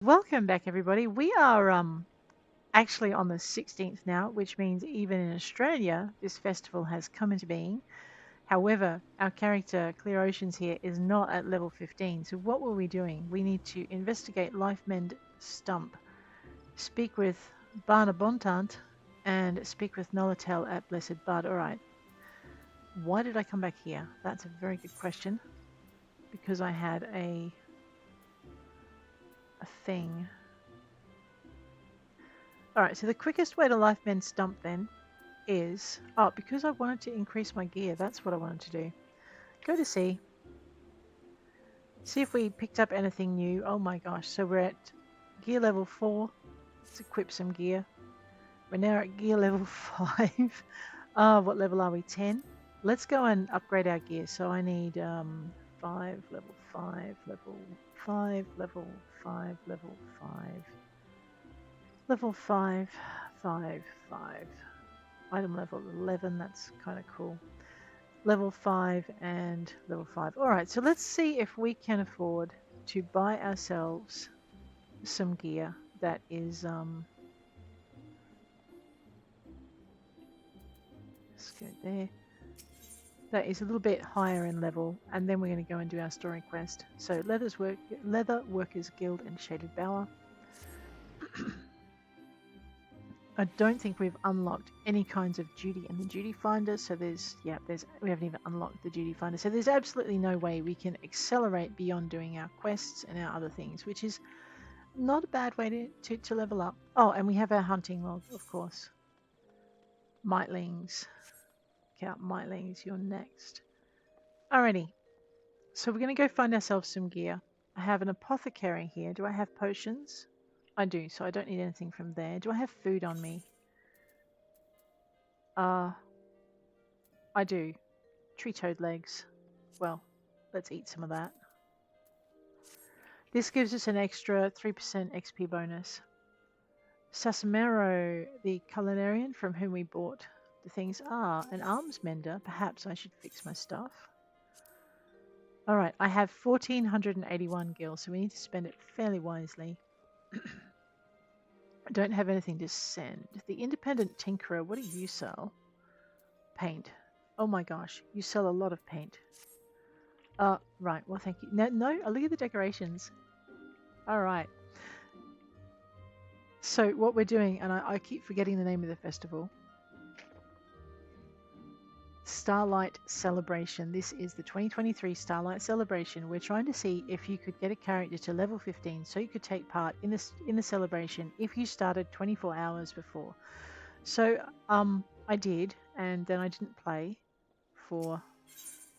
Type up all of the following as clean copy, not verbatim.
Welcome back, everybody. We are actually on the 16th now, which means even in Australia, this festival has come into being. However, our character, Clear Oceans here, is not at level 15. So what were we doing? We need to investigate Lifemend Stump, speak with Barna Bontant, and speak with Nolatel at Blessed Bud. All right. Why did I come back here? That's a very good question. Because I had a thing. Alright, so the quickest way to Lifemend Stump then is... Oh, because I wanted to increase my gear, that's what I wanted to do. Go to sea. See if we picked up anything new. Oh my gosh, so we're at gear level 4. Let's equip some gear. We're now at gear level 5. What level are we? 10? Let's go and upgrade our gear. So I need 5, level 5, level 5, level 5, level 5. Level 5, 5, 5. Item level 11, that's kind of cool. Level 5 and level 5. Alright, so let's see if we can afford to buy ourselves some gear that is... let's go there. That is a little bit higher in level, and then we're going to go and do our story quest. So Leather Workers Guild and Shaded Bower. I don't think we've unlocked any kinds of duty in the duty finder, so we haven't even unlocked the duty finder, so there's absolutely no way we can accelerate beyond doing our quests and our other things, which is not a bad way to level up. Oh, and we have our hunting log, of course. Mightlings. Count Mightlings, you're next. Alrighty, so we're going to go find ourselves some gear. I have an apothecary here. Do I have potions? I do, so I don't need anything from there. Do I have food on me? I do. Tree toad legs. Well, let's eat some of that. This gives us an extra 3% XP bonus. Sasamero, the culinarian from whom we bought the things, an arms mender. Perhaps I should fix my stuff. Alright, I have 1481 gil, so we need to spend it fairly wisely. I don't have anything to send. The independent tinkerer, what do you sell? Paint. Oh my gosh, you sell a lot of paint. Right, well thank you. No, look at the decorations. Alright. So what we're doing, and I keep forgetting the name of the festival. Starlight Celebration. This is the 2023 Starlight Celebration. We're trying to see if you could get a character to level 15 so you could take part in the celebration if you started 24 hours before. So I did, and then I didn't play for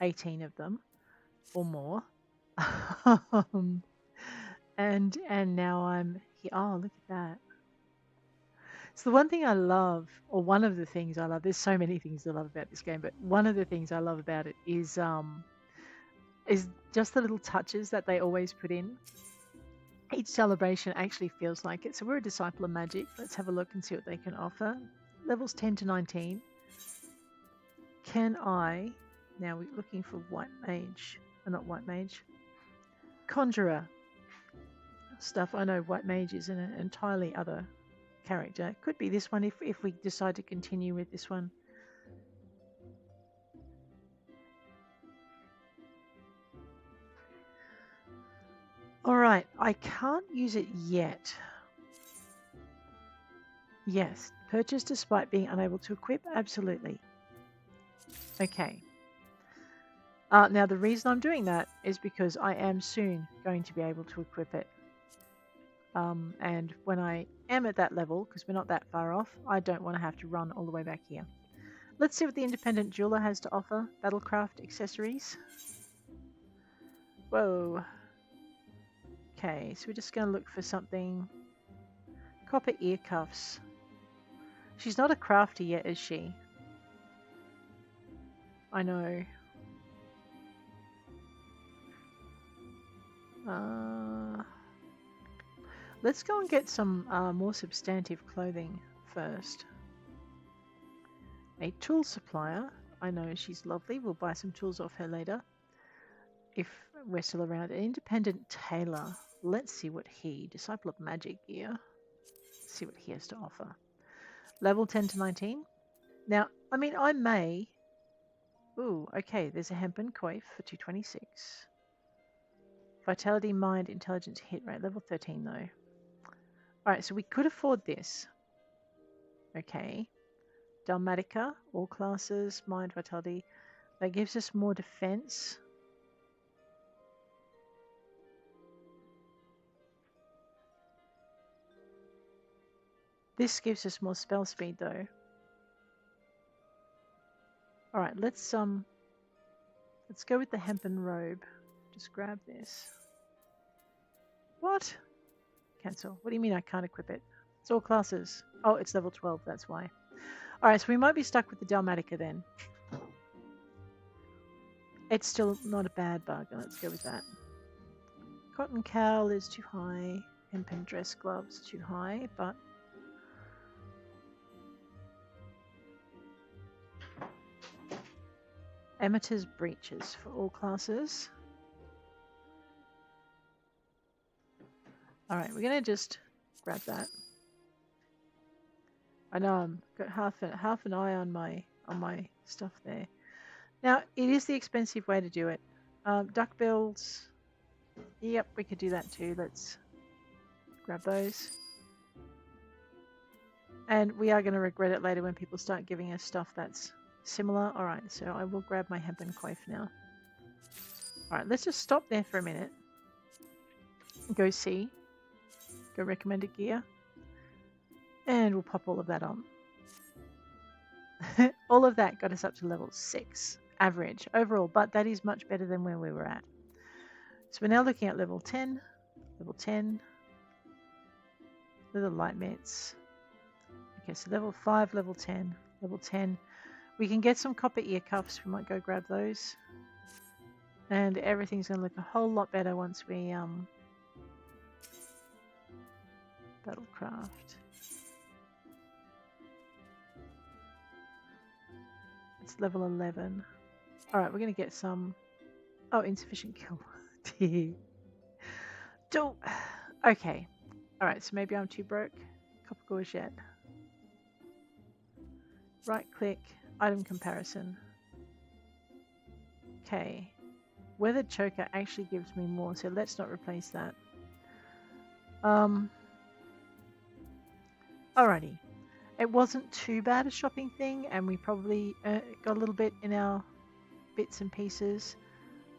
18 of them or more. and now I'm here. Oh, look at that. So the one thing I love, or one of the things I love, there's so many things I love about this game, but one of the things I love about it is just the little touches that they always put in. Each celebration actually feels like it. So we're a disciple of magic. Let's have a look and see what they can offer. Levels 10 to 19. Can I... Now we're looking for white mage. Not white mage. Conjurer. Stuff. I know white mage is an entirely other character. Could be this one if we decide to continue with this one. Alright, I can't use it yet. Yes, purchase despite being unable to equip? Absolutely. Okay. Now the reason I'm doing that is because I am soon going to be able to equip it. And when I am at that level, because we're not that far off, I don't want to have to run all the way back here. Let's see what the independent jeweler has to offer. Battlecraft accessories. Whoa. Okay, so we're just going to look for something. Copper ear cuffs. She's not a crafter yet, is she? I know. Let's go and get some more substantive clothing first. A tool supplier. I know she's lovely. We'll buy some tools off her later. If we're still around. An independent tailor. let's see what Disciple of Magic gear. Let's see what he has to offer. Level 10 to 19. Now, I mean, I may... Ooh, okay, there's a Hempen Coif for 226. Vitality, Mind, Intelligence, Hit Rate. Level 13, though. Alright, so we could afford this. Okay. Dalmatica, all classes, Mind, Vitality. That gives us more defense. This gives us more spell speed, though. Alright, let's go with the Hempen Robe. Just grab this. What? Cancel. What do you mean I can't equip it? It's all classes. Oh, it's level 12, that's why. Alright, so we might be stuck with the Dalmatica then. It's still not a bad bargain. Let's go with that. Cotton cowl is too high. Hempen dress gloves too high, but... Emitters breeches for all classes. Alright, we're going to just grab that. I know I've got half an eye on my stuff there. Now, it is the expensive way to do it. Duck builds. Yep, we could do that too. Let's grab those. And we are going to regret it later when people start giving us stuff that's similar. Alright, so I will grab my Hempen Coif now. Alright, let's just stop there for a minute. Go see. Go recommended gear. And we'll pop all of that on. All of that got us up to level 6 average overall, but that is much better than where we were at. So we're now looking at level 10. Level 10. Little light mitts. Okay, so level 5, level 10. Level 10. We can get some copper ear cuffs. We might go grab those. And everything's going to look a whole lot better once we Battlecraft. It's level 11. Alright, we're going to get some... Oh, insufficient kill. Don't... Okay. Alright, so maybe I'm too broke. Copper Gorget. Right click. Item comparison. Okay. Weathered Choker actually gives me more, so let's not replace that. Alrighty. It wasn't too bad a shopping thing, and we probably got a little bit in our bits and pieces.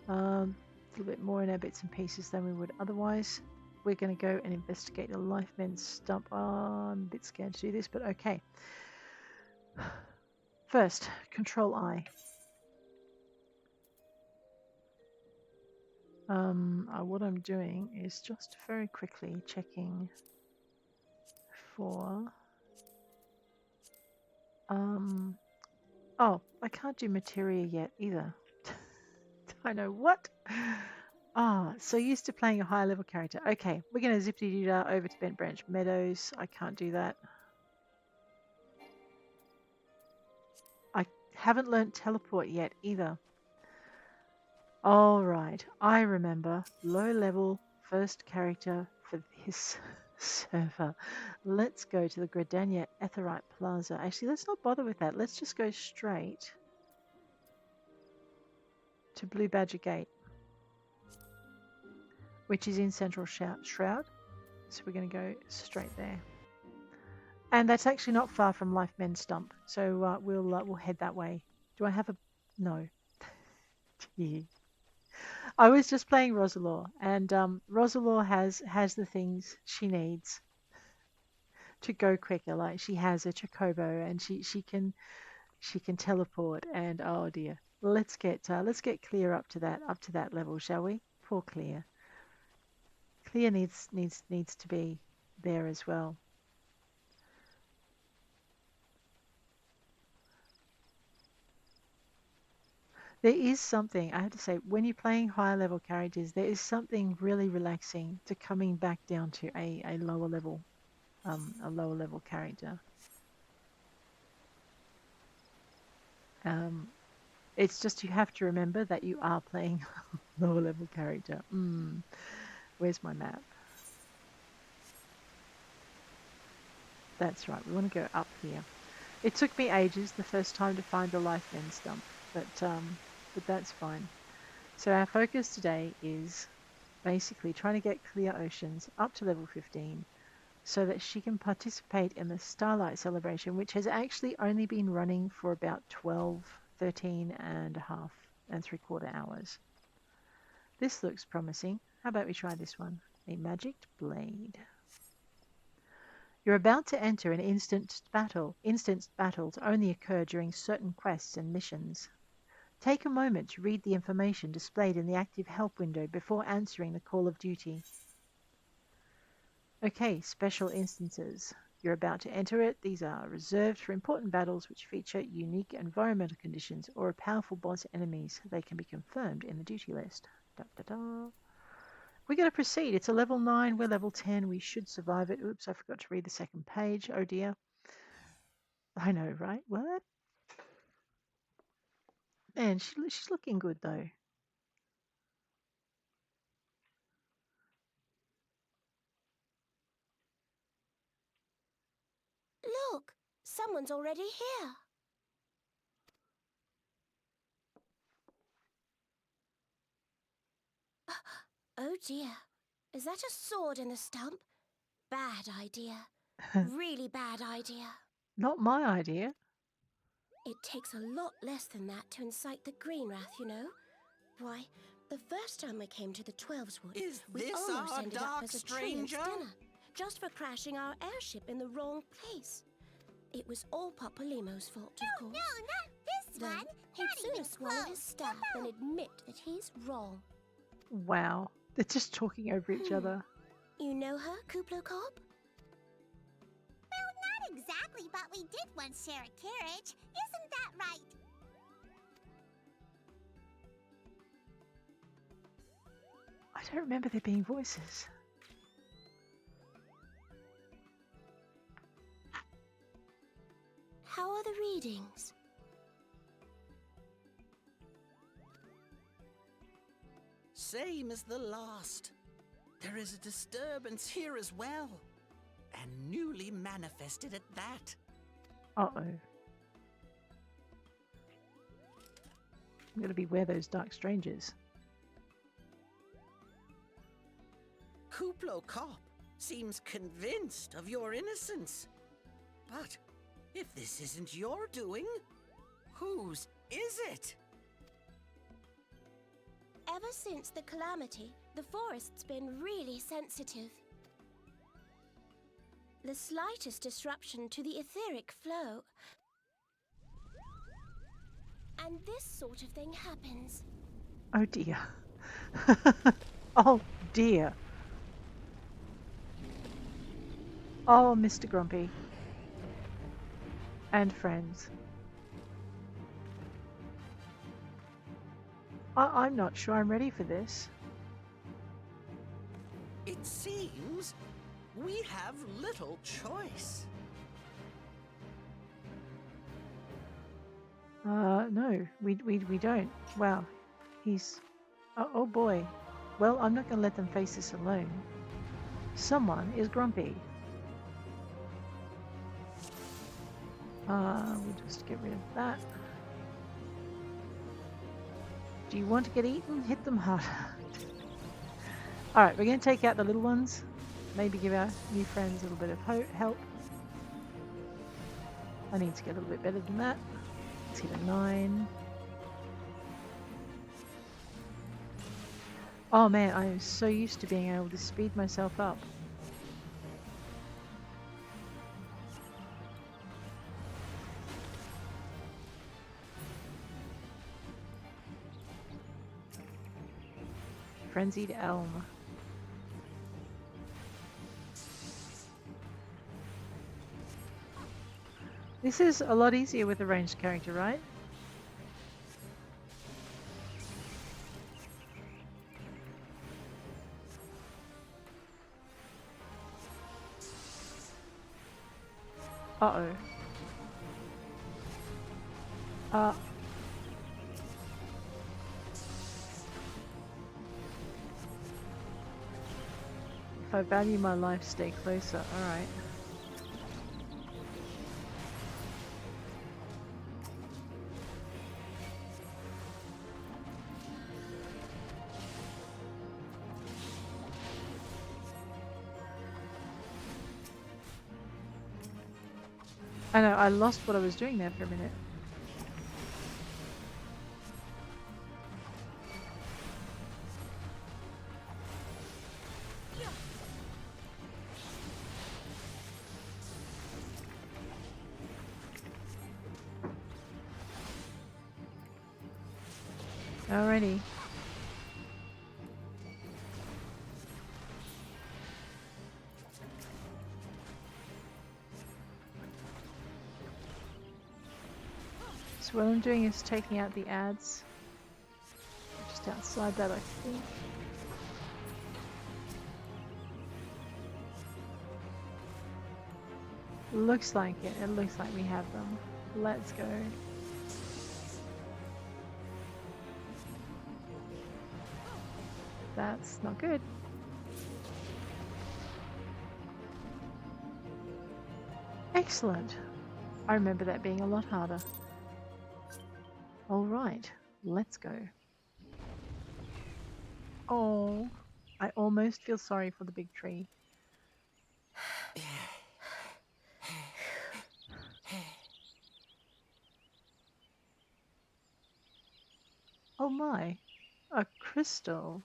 A little bit more in our bits and pieces than we would otherwise. We're going to go and investigate the Lifemend Stump. Oh, I'm a bit scared to do this, but okay. First, Control I. What I'm doing is just very quickly checking for... Oh, I can't do materia yet either. I know what? Ah, so used to playing a higher level character. Okay, we're going to zippity-doo-dah over to Bent Branch Meadows. I can't do that. I haven't learnt teleport yet either. Alright, I remember. Low level first character for this server. Let's go to the Gradania Etherite Plaza. Actually, let's not bother with that. Let's just go straight to Blue Badger Gate, which is in Central Shroud. So we're going to go straight there. And that's actually not far from Lifemend Stump. So we'll head that way. Do I have a... No. Yeah. I was just playing Rosalor, and Rosalor has the things she needs to go quicker. Like she has a Chocobo, and she can teleport. And oh dear, let's get Clear up to that level, shall we? Poor Clear. Clear needs to be there as well. There is something, I have to say, when you're playing higher level characters, there is something really relaxing to coming back down to a lower level character. It's just you have to remember that you are playing a lower level character. Where's my map? That's right, we want to go up here. It took me ages the first time to find the Lifemend Stump, but that's fine. So our focus today is basically trying to get Clear Oceans up to level 15 so that she can participate in the Starlight Celebration, which has actually only been running for about 12, 13 and a half and 3/4 hours. This looks promising. How about we try this one? A Magicked Blade. You're about to enter an instanced battle. Instanced battles only occur during certain quests and missions. Take a moment to read the information displayed in the active help window before answering the call of duty. Okay, special instances. You're about to enter it. These are reserved for important battles which feature unique environmental conditions or powerful boss enemies. They can be confirmed in the duty list. Da, da, da. We got to proceed. It's a level 9. We're level 10. We should survive it. Oops, I forgot to read the second page. Oh dear. I know, right? What? Man, she's looking good though. Look, someone's already here. Oh dear. Is that a sword in the stump? Bad idea. Really bad idea. Not my idea. It takes a lot less than that to incite the green wrath, you know. Why, the first time we came to the Twelveswood, we almost ended up as a treant's dinner, just for crashing our airship in the wrong place. It was all Papolimo's fault, of course. No, not this one. He'd sooner swallow his staff than admit that he's wrong. Wow. They're just talking over each other. You know her, Kuplo Cop? Well, not exactly, but we did once share a carriage. Isn't that right? I don't remember there being voices. How are the readings? Same as the last. There is a disturbance here as well. And newly manifested at that. Uh-oh. I'm going to beware those dark strangers. Kuplo Cop seems convinced of your innocence. But if this isn't your doing, whose is it? Ever since the calamity, the forest's been really sensitive. The slightest disruption to the etheric flow, and this sort of thing happens. Oh dear. Oh dear. Oh, Mr. Grumpy. And friends. I'm not sure I'm ready for this. It seems we have little choice. No, we don't. Wow. He's... Oh boy. Well, I'm not going to let them face this alone. Someone is grumpy. We'll just get rid of that. Do you want to get eaten? Hit them hard. Alright, we're going to take out the little ones. Maybe give our new friends a little bit of help. I need to get a little bit better than that. Let's hit a 9. Oh man, I am so used to being able to speed myself up. Frenzied Elm. This is a lot easier with a ranged character, right? Uh-oh. If I value my life, stay closer. Alright. I know, I lost what I was doing there for a minute. Alrighty. So what I'm doing is taking out the ads. Just outside that, I think. Looks like it. It looks like we have them. Let's go. That's not good. Excellent. I remember that being a lot harder. All right, let's go. Oh, I almost feel sorry for the big tree. Oh my, a crystal.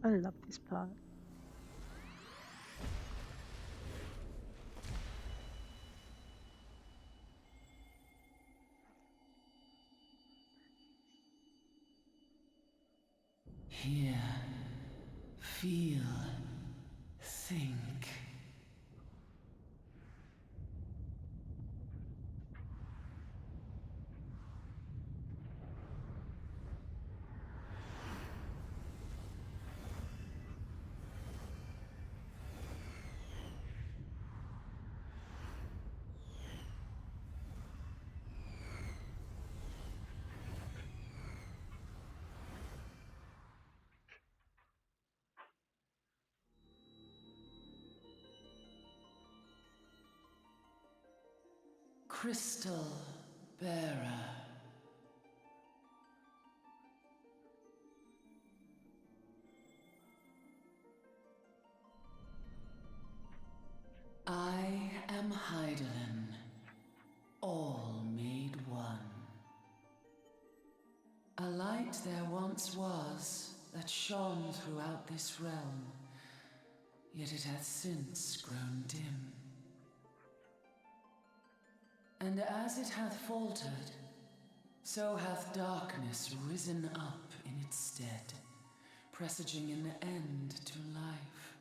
I love this part. Hear, feel, think. Crystal bearer. I am Heidelin, all made one. A light there once was that shone throughout this realm, yet it hath since grown dim. And as it hath faltered, so hath darkness risen up in its stead, presaging an end to life.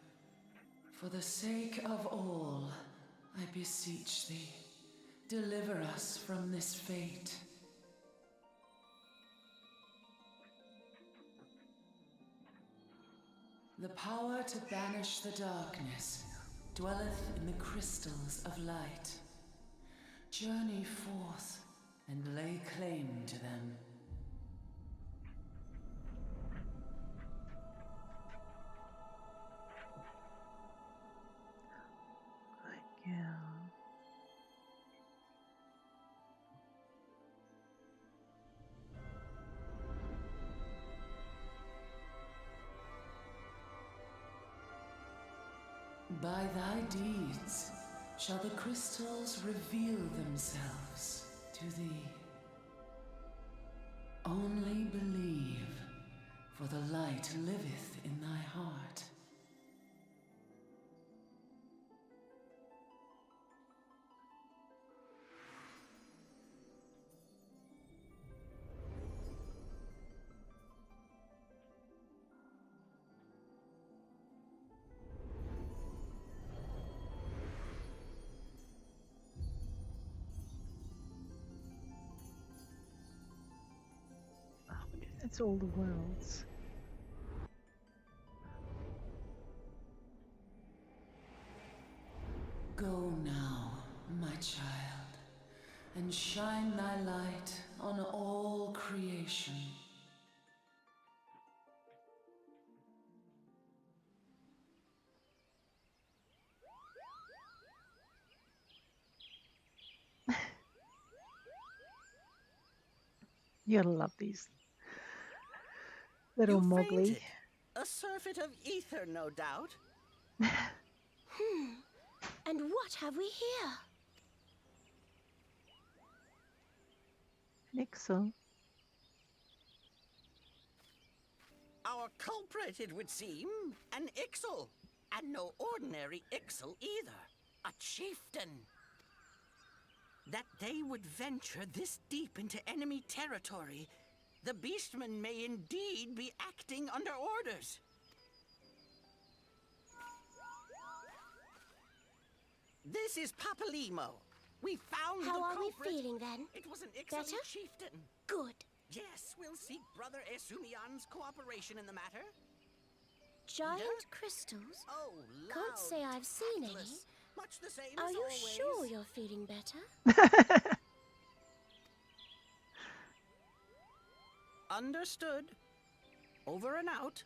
For the sake of all, I beseech thee, deliver us from this fate. The power to banish the darkness dwelleth in the crystals of light. Journey forth and lay claim to them. Good girl. By thy deeds shall the crystals reveal themselves to thee. Only believe, for the light liveth in thy heart. It's all the worlds. Go now, my child, and shine thy light on all creation. You gotta love these little You Mowgli. fainted. A surfeit of ether, no doubt. And what have we here? Nixel. Our culprit, it would seem, an Ixal. And no ordinary Ixal either. A chieftain. That they would venture this deep into enemy territory, the beastmen may indeed be acting under orders. This is Papalimo. We found How the are we culprit. feeling then? It was an Ixali Better? chieftain. Good. Yes, we'll seek Brother Esumian's cooperation in the matter. Giant Yeah? crystals? Oh, Can't loud, say I've seen any. tactless. Much the same Are as you always. sure you're feeling better? Understood. Over and out.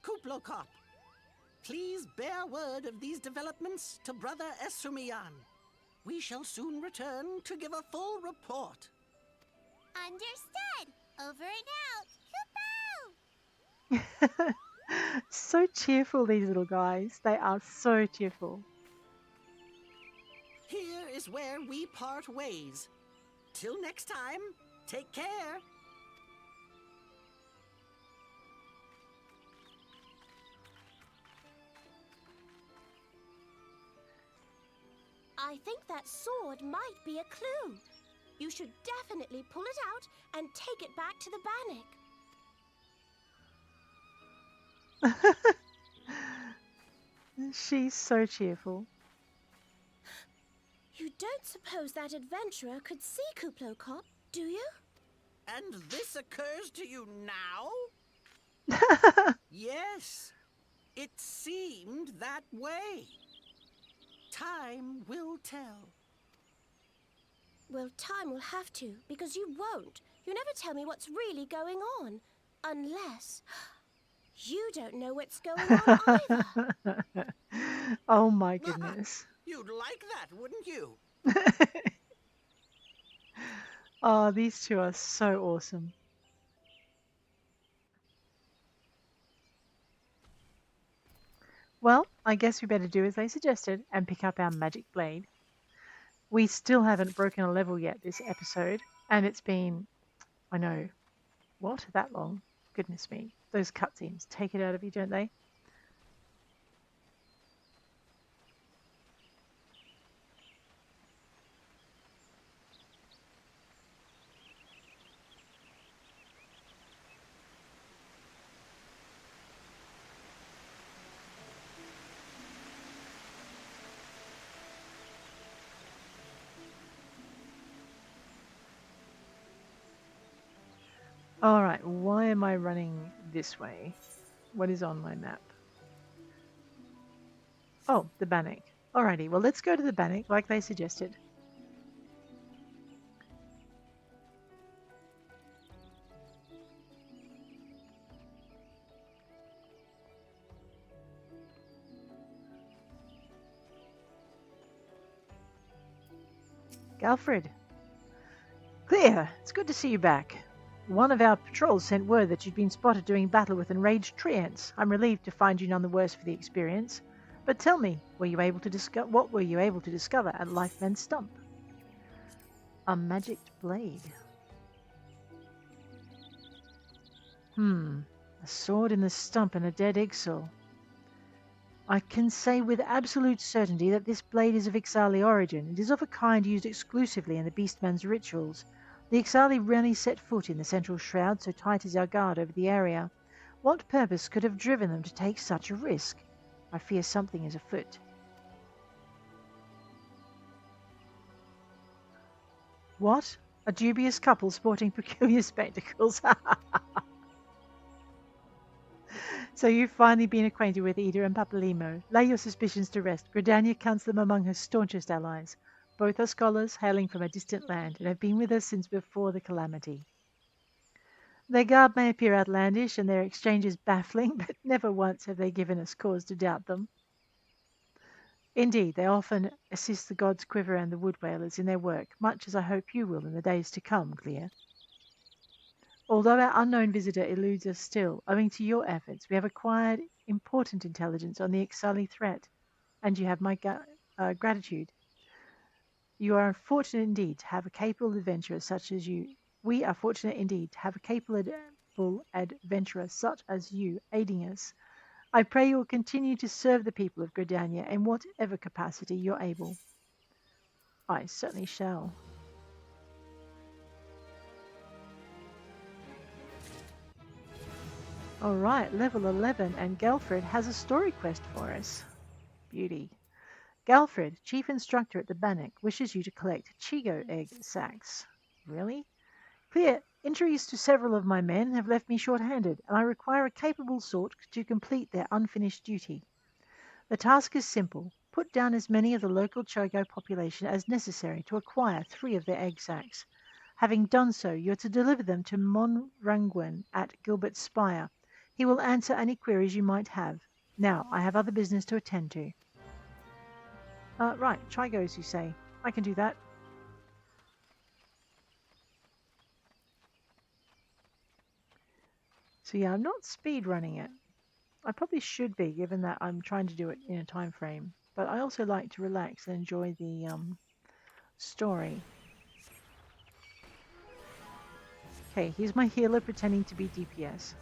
Kuplokop, please bear word of these developments to Brother Esumian. We shall soon return to give a full report. Understood. Over and out. Kupo! So cheerful, these little guys. They are so cheerful. Here is where we part ways. Till next time, take care. I think that sword might be a clue. You should definitely pull it out and take it back to the bannock. She's so cheerful. You don't suppose that adventurer could see Kuplokop, do you? And this occurs to you now? Yes, it seemed that way. Time will tell. Well, time will have to, because you won't. You never tell me what's really going on. Unless you don't know what's going on either. Oh my goodness. You'd like that, wouldn't you? Oh, these two are so awesome. Well, I guess we better do as they suggested and pick up our magic blade. We still haven't broken a level yet this episode, and it's been, I know, what, that long? Goodness me. Those cutscenes take it out of you, don't they? Alright, why am I running this way? What is on my map? Oh, the bannock. Alrighty, well let's go to the bannock like they suggested. Galfred. Clear! It's good to see you back. One of our patrols sent word that you'd been spotted doing battle with enraged treants. I'm relieved to find you none the worse for the experience. But tell me, what were you able to discover at Lifemend Stump? A magicked blade. A sword in the stump and a dead Ixal. I can say with absolute certainty that this blade is of Ixali origin. It is of a kind used exclusively in the Beastman's rituals. The Ixali rarely set foot in the central shroud, so tight is our guard over the area. What purpose could have driven them to take such a risk? I fear something is afoot. What? A dubious couple sporting peculiar spectacles. It's So you've finally been acquainted with Ida and Papalimo. Lay your suspicions to rest. Gridania counts them among her staunchest allies. Both are scholars, hailing from a distant land, and have been with us since before the calamity. Their garb may appear outlandish and their exchanges baffling, but never once have they given us cause to doubt them. Indeed, they often assist the gods Quiver and the Wood Whalers in their work, much as I hope you will in the days to come, Clear. Although our unknown visitor eludes us still, owing to your efforts, we have acquired important intelligence on the Ixali threat, and you have my gratitude. You are fortunate indeed to have a capable adventurer such as you. We are fortunate indeed to have a capable adventurer such as you aiding us. I pray you will continue to serve the people of Gridania in whatever capacity you're able. I certainly shall. Alright, level 11, and Gelfred has a story quest for us. Beauty. Gelfred, chief instructor at the Bannock, wishes you to collect Chigo egg sacs. Really? Clear, injuries to several of my men have left me short-handed, and I require a capable sort to complete their unfinished duty. The task is simple. Put down as many of the local Chogo population as necessary to acquire 3 of their egg sacs. Having done so, you are to deliver them to Monrangwen at Gilbert's Spire. He will answer any queries you might have. Now, I have other business to attend to. Right, Chigos, you say. I can do that. So yeah, I'm not speed running it. I probably should be, given that I'm trying to do it in a time frame. But I also like to relax and enjoy the story. Okay, here's my healer pretending to be DPS.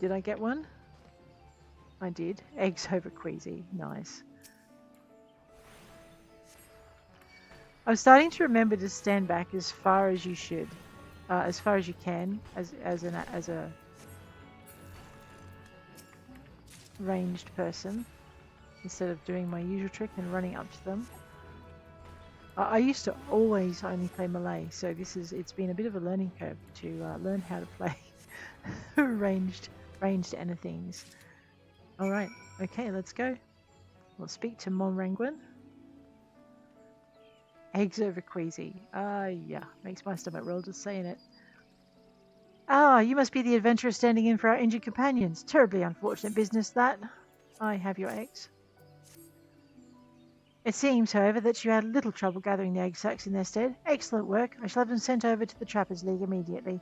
Did I get one? I did. Eggs over Queasy. Nice. I'm starting to remember to stand back as far as you should. As far as you can, as a ranged person, instead of doing my usual trick and running up to them. I used to always only play melee, so it's been a bit of a learning curve to learn how to play ranged anythings. All right, okay, let's go. We'll speak to Monrangwen. Eggs over Queasy. Yeah, makes my stomach roll just saying it. Ah, you must be the adventurer standing in for our injured companions. Terribly unfortunate business, that. I have your eggs. It seems, however, that you had little trouble gathering the egg sacs in their stead. Excellent work. I shall have them sent over to the Trappers' League immediately.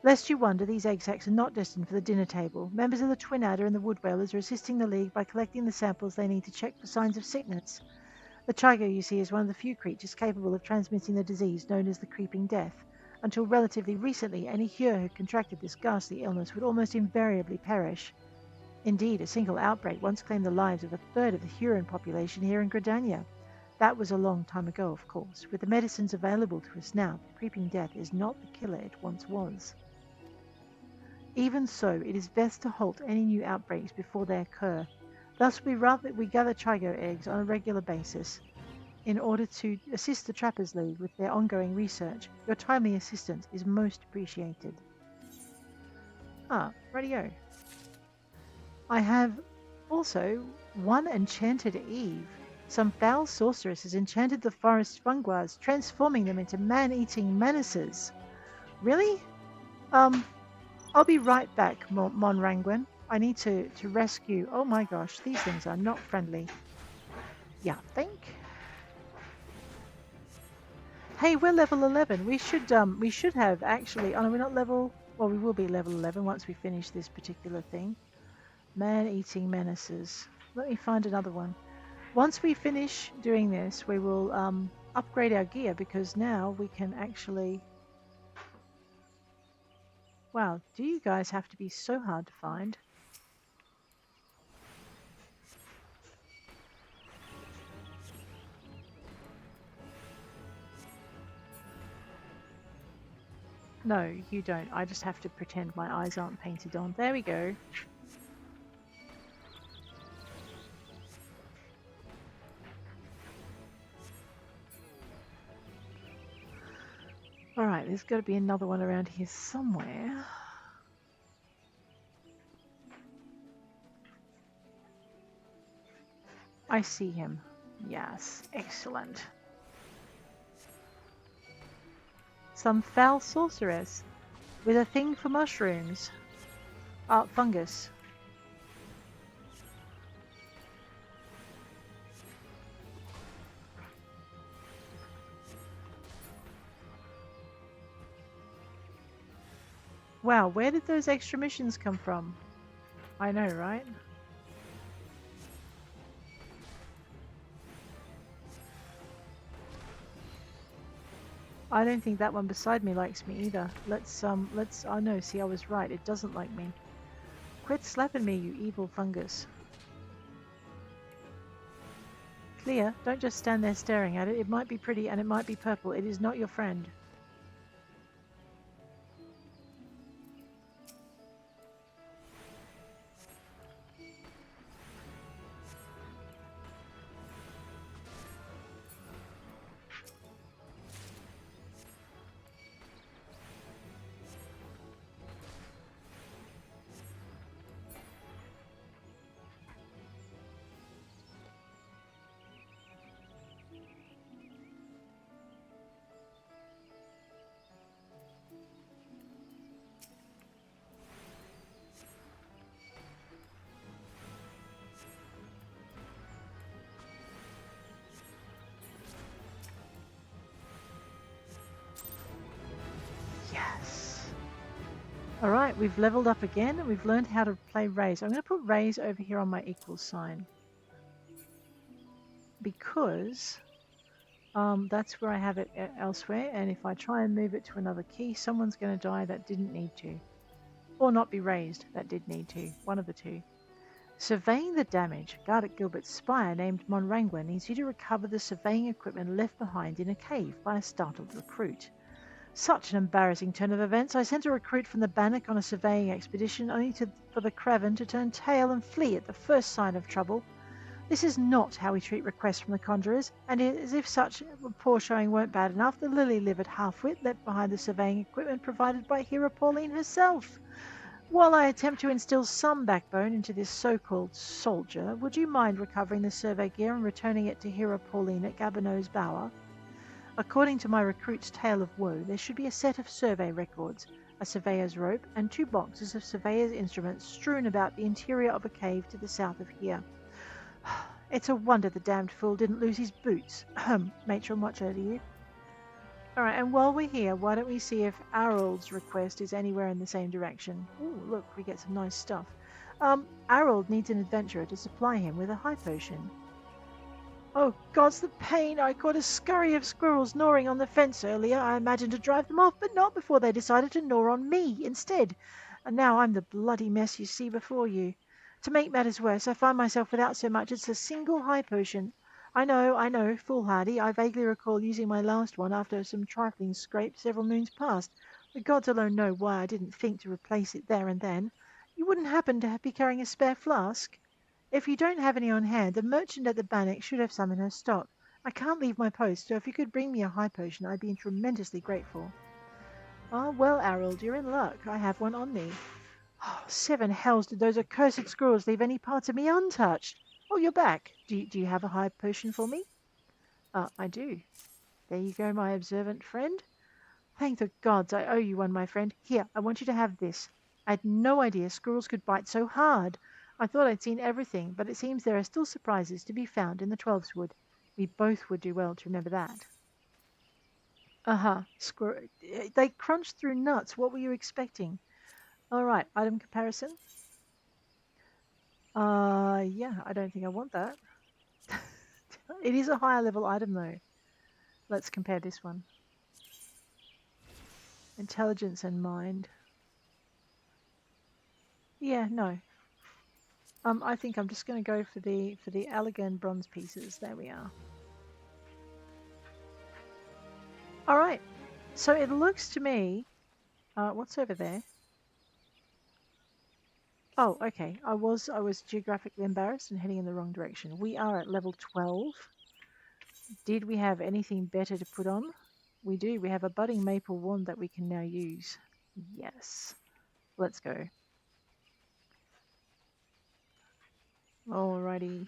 Lest you wonder, these egg sacs are not destined for the dinner table. Members of the Twin Adder and the Wood Whalers are assisting the League by collecting the samples they need to check for signs of sickness. The Chigo, you see, is one of the few creatures capable of transmitting the disease known as the Creeping Death. Until relatively recently, any Hyur who contracted this ghastly illness would almost invariably perish. Indeed, a single outbreak once claimed the lives of a third of the Huron population here in Gridania. That was a long time ago, of course. With the medicines available to us now, the Creeping Death is not the killer it once was. Even so, it is best to halt any new outbreaks before they occur. Thus, we gather Chigo eggs on a regular basis in order to assist the Trappers' League with their ongoing research. Your timely assistance is most appreciated. Radio. I have also one Enchanted Eve. Some foul sorceress has enchanted the forest funguas, transforming them into man-eating menaces. Really? I'll be right back, Monrangwen. I need to rescue... Oh my gosh, these things are not friendly. Yeah, think. Hey, we're level 11. We should have actually... Oh no, we're not level... Well, we will be level 11 once we finish this particular thing. Man-eating menaces. Let me find another one. Once we finish doing this, we will upgrade our gear, because now we can actually... Wow, do you guys have to be so hard to find? No, you don't. I just have to pretend my eyes aren't painted on. There we go. Alright, there's got to be another one around here somewhere. I see him. Yes, excellent. Some foul sorceress with a thing for mushrooms. Fungus. Wow, where did those extra missions come from? I know, right? I don't think that one beside me likes me either. Let's, oh no, see, I was right. It doesn't like me. Quit slapping me, you evil fungus. Clear, don't just stand there staring at it. It might be pretty and it might be purple. It is not your friend. Yes. Alright, we've leveled up again and we've learned how to play raise. I'm going to put raise over here on my equals sign. Because that's where I have it elsewhere, and if I try and move it to another key, someone's going to die that didn't need to. Or not be raised that did need to. One of the two. Surveying the damage, guard at Gilbert's spire named Monrangua needs you to recover the surveying equipment left behind in a cave by a startled recruit. Such an embarrassing turn of events. I sent a recruit from the Bannock on a surveying expedition only for the Craven to turn tail and flee at the first sign of trouble. This is not how we treat requests from the Conjurers, and as if such poor showing weren't bad enough, the lily-livered half-wit left behind the surveying equipment provided by Hera Pauline herself. While I attempt to instill some backbone into this so-called soldier, would you mind recovering the survey gear and returning it to Hera Pauline at Gabinot's Bower? According to my recruit's tale of woe, there should be a set of survey records, a surveyor's rope, and 2 boxes of surveyor's instruments strewn about the interior of a cave to the south of here. It's a wonder the damned fool didn't lose his boots. Matron, watch over you. Alright, and while we're here, why don't we see if Harold's request is anywhere in the same direction? Ooh, look, we get some nice stuff. Harold needs an adventurer to supply him with a high potion. Oh, God's the pain! I caught a scurry of squirrels gnawing on the fence earlier. I imagined to drive them off, but not before they decided to gnaw on me instead. And now I'm the bloody mess you see before you. To make matters worse, I find myself without so much as a single high potion. I know, foolhardy. I vaguely recall using my last one after some trifling scrape several moons past. The gods alone know why I didn't think to replace it there and then. You wouldn't happen to be carrying a spare flask? If you don't have any on hand, the merchant at the Bannock should have some in her stock. I can't leave my post, so if you could bring me a high potion, I'd be tremendously grateful. Ah, well, Harold, you're in luck. I have one on me. Oh, 7 hells did those accursed squirrels leave any part of me untouched. Oh, you're back. Do you have a high potion for me? I do. There you go, my observant friend. Thank the gods, I owe you one, my friend. Here, I want you to have this. I had no idea squirrels could bite so hard. I thought I'd seen everything, but it seems there are still surprises to be found in the Twelveswood. We both would do well to remember that. Squirrel. They crunched through nuts. What were you expecting? All right, item comparison. Yeah, I don't think I want that. It is a higher level item though. Let's compare this one. Intelligence and mind. Yeah, no. I think I'm just going to go for the Allegan bronze pieces. There we are. All right. So it looks to me. What's over there? Oh, okay. I was geographically embarrassed and heading in the wrong direction. We are at level 12. Did we have anything better to put on? we do. We have a budding maple wand that we can now use. Yes. Let's go. Alrighty.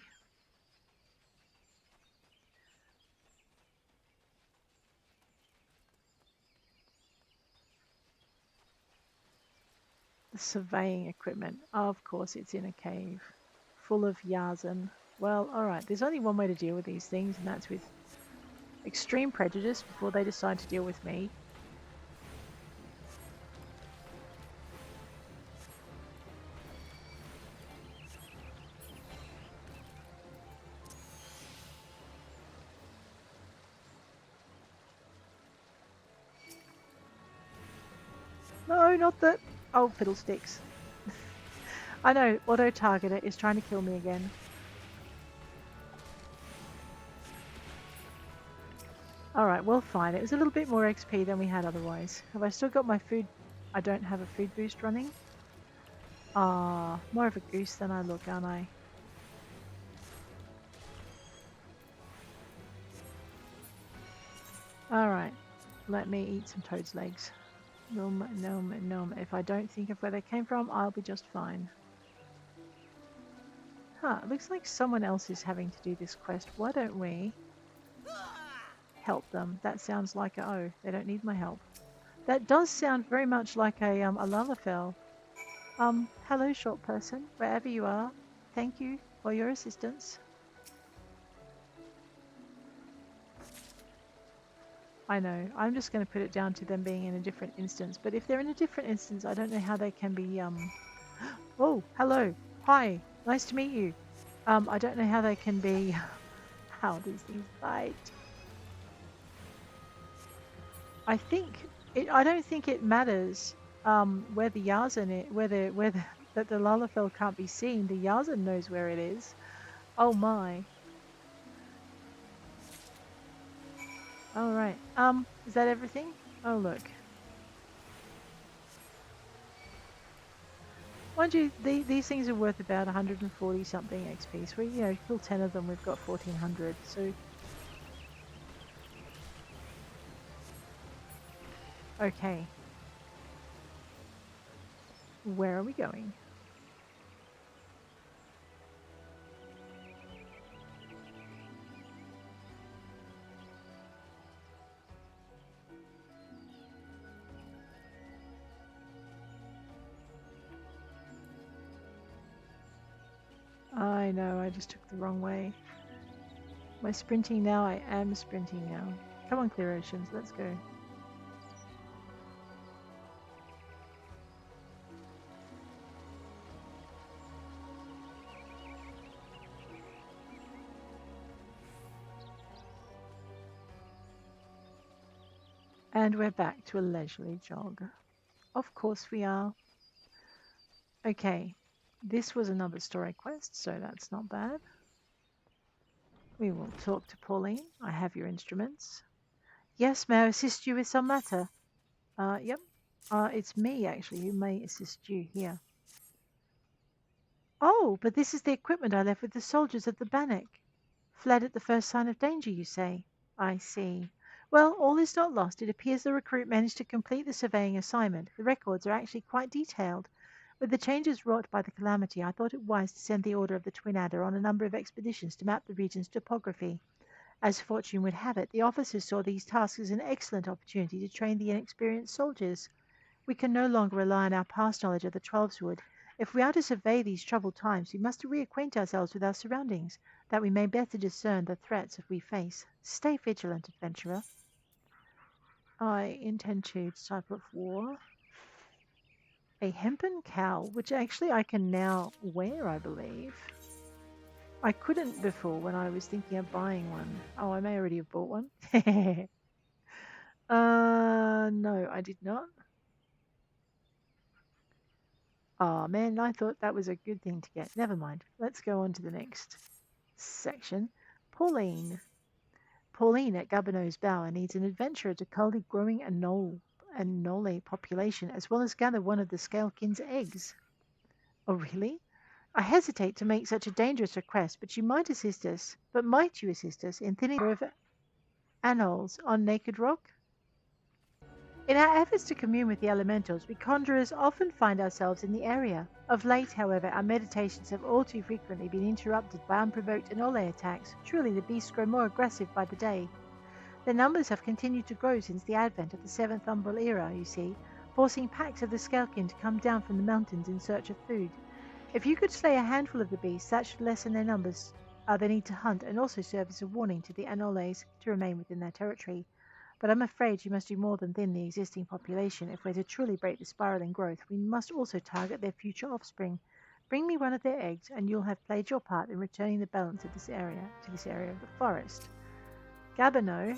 The surveying equipment. Of course, it's in a cave full of Yarzan. Well, alright. There's only one way to deal with these things, and that's with extreme prejudice before they decide to deal with me. No, not that. Oh, fiddlesticks. I know, auto-targeter is trying to kill me again. Alright, well fine. It was a little bit more XP than we had otherwise. Have I still got my food? I don't have a food boost running. Ah, more of a goose than I look, aren't I? Alright, let me eat some toad's legs. Nom, nom, nom. If I don't think of where they came from, I'll be just fine. Huh, it looks like someone else is having to do this quest. Why don't we help them? That sounds like a, oh, they don't need my help. That does sound very much like a Lalafell. Hello short person, wherever you are. Thank you for your assistance. I know, I'm just going to put it down to them being in a different instance, but if they're in a different instance, I don't know how they can be, oh, hello, hi, nice to meet you. I don't know how they can be, how these things bite. I don't think it matters, where the Yarzan, that the Lalafell can't be seen. The Yarzan knows where it is. Oh my. All right. Is that everything? Oh look. Mind you, these things are worth about 140 something XP. So we, kill 10 of them, we've got 1400. So okay. Where are we going? I know, I just took the wrong way. Am I sprinting now? I am sprinting now. Come on, Clear Oceans, let's go. And we're back to a leisurely jog. Of course we are. Okay, this was another story quest, so that's not bad. We will talk to Pauline. I have your instruments. Yes, may I assist you with some matter? Yep. It's me, actually, who may assist you here. Oh, but this is the equipment I left with the soldiers at the Bannock. Fled at the first sign of danger, you say? I see. Well, all is not lost. It appears the recruit managed to complete the surveying assignment. The records are actually quite detailed. With the changes wrought by the calamity, I thought it wise to send the Order of the Twin Adder on a number of expeditions to map the region's topography. As fortune would have it, the officers saw these tasks as an excellent opportunity to train the inexperienced soldiers. We can no longer rely on our past knowledge of the Twelveswood. If we are to survey these troubled times, we must reacquaint ourselves with our surroundings, that we may better discern the threats that we face. Stay vigilant, adventurer. I intend to type of war. A hempen cowl, which actually I can now wear, I believe. I couldn't before when I was thinking of buying one. Oh, I may already have bought one. No, I did not. Oh man, I thought that was a good thing to get. Never mind. Let's go on to the next section. Pauline. Pauline at Gabonot's Bower needs an adventurer to cull the growing Anole population, as well as gather one of the Scalekin's eggs. Oh, really? I hesitate to make such a dangerous request, but might you assist us in thinning the of anoles on Naked Rock? In our efforts to commune with the elementals, we conjurers often find ourselves in the area. Of late, however, our meditations have all too frequently been interrupted by unprovoked Anole attacks. Truly, the beasts grow more aggressive by the day. Their numbers have continued to grow since the advent of the 7th Umbral era, you see, forcing packs of the Scalekin to come down from the mountains in search of food. If you could slay a handful of the beasts, that should lessen their numbers they need to hunt, and also serve as a warning to the Anoles to remain within their territory. But I'm afraid you must do more than thin the existing population. If we're to truly break the spiraling growth, we must also target their future offspring. Bring me one of their eggs, and you'll have played your part in returning the balance of this area to this area of the forest. Gabino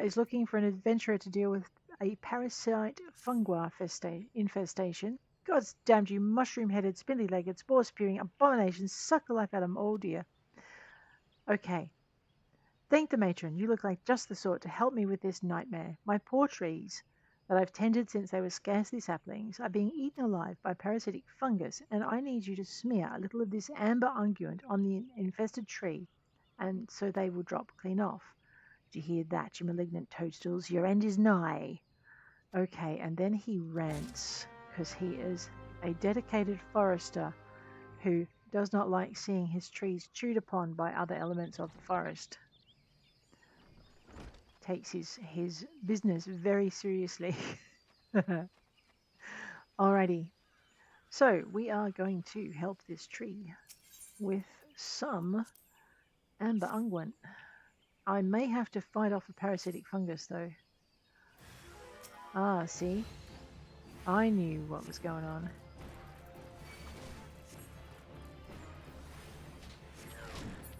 is looking for an adventurer to deal with a parasite fungi infestation. God's damned you, mushroom-headed, spindly-legged, spore-spewing abominations, suck the life out of them. Oh dear. Okay. Thank the matron. You look like just the sort to help me with this nightmare. My poor trees, that I've tended since they were scarcely saplings, are being eaten alive by parasitic fungus, and I need you to smear a little of this amber unguent on the infested tree, and so they will drop clean off. Do you hear that, you malignant toadstools? Your end is nigh. Okay, and then he rants, because he is a dedicated forester who does not like seeing his trees chewed upon by other elements of the forest. Takes his business very seriously. Alrighty, so we are going to help this tree with some amber unguent. I may have to fight off a parasitic fungus though. Ah, see? I knew what was going on.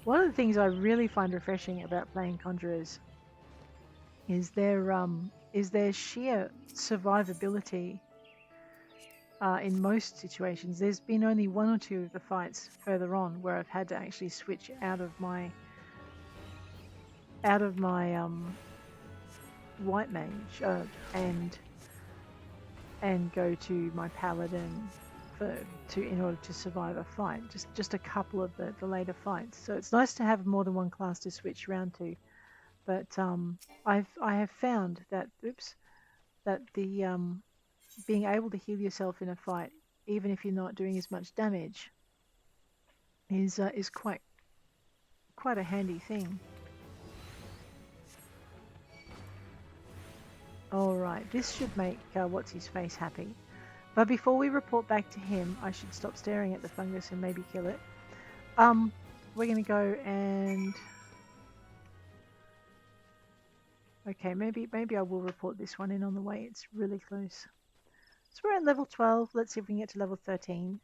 One of the things I really find refreshing about playing Conjurers is their sheer survivability in most situations. There's been only one or two of the fights further on where I've had to actually switch out of my white mage and go to my paladin in order to survive a fight. Just a couple of the later fights. So it's nice to have more than one class to switch around to. But I have found that the being able to heal yourself in a fight, even if you're not doing as much damage, is quite a handy thing. Alright, this should make what's-his-face happy. But before we report back to him, I should stop staring at the fungus and maybe kill it. We're going to go and... Okay, maybe I will report this one in on the way. It's really close. So we're at level 12. Let's see if we can get to level 13.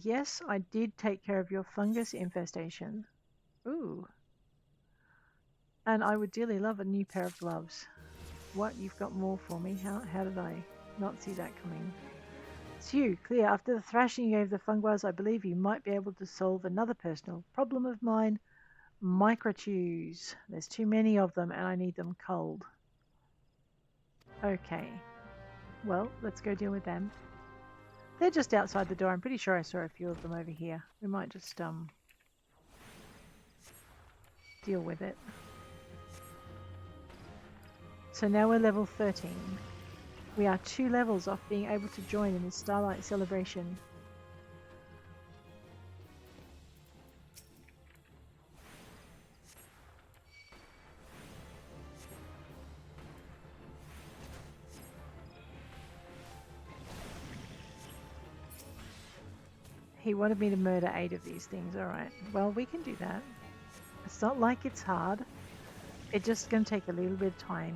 Yes, I did take care of your fungus infestation. Ooh. And I would dearly love a new pair of gloves. What? You've got more for me? How did I not see that coming? It's you, Clear. After the thrashing you gave the funguas, I believe you might be able to solve another personal problem of mine. Microchews. There's too many of them and I need them cold. Okay. Well, let's go deal with them. They're just outside the door. I'm pretty sure I saw a few of them over here. We might just deal with it. So now we're level 13. We are 2 levels off being able to join in the Starlight Celebration. He wanted me to murder 8 of these things. Alright, well, we can do that. It's not like it's hard. It's just going to take a little bit of time.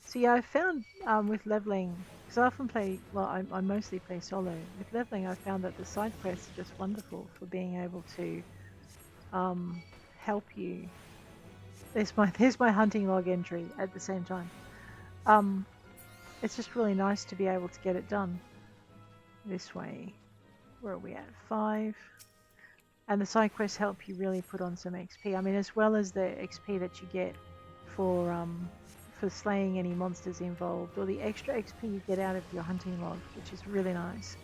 So yeah, I found with leveling, because I often play, well, I mostly play solo. With leveling, I found that the side quests are just wonderful for being able to help you. There's my hunting log entry at the same time. It's just really nice to be able to get it done this way. Where are we at? 5. And the side quests help you really put on some XP. I mean, as well as the XP that you get for for slaying any monsters involved, or the extra XP you get out of your hunting log, which is really nice.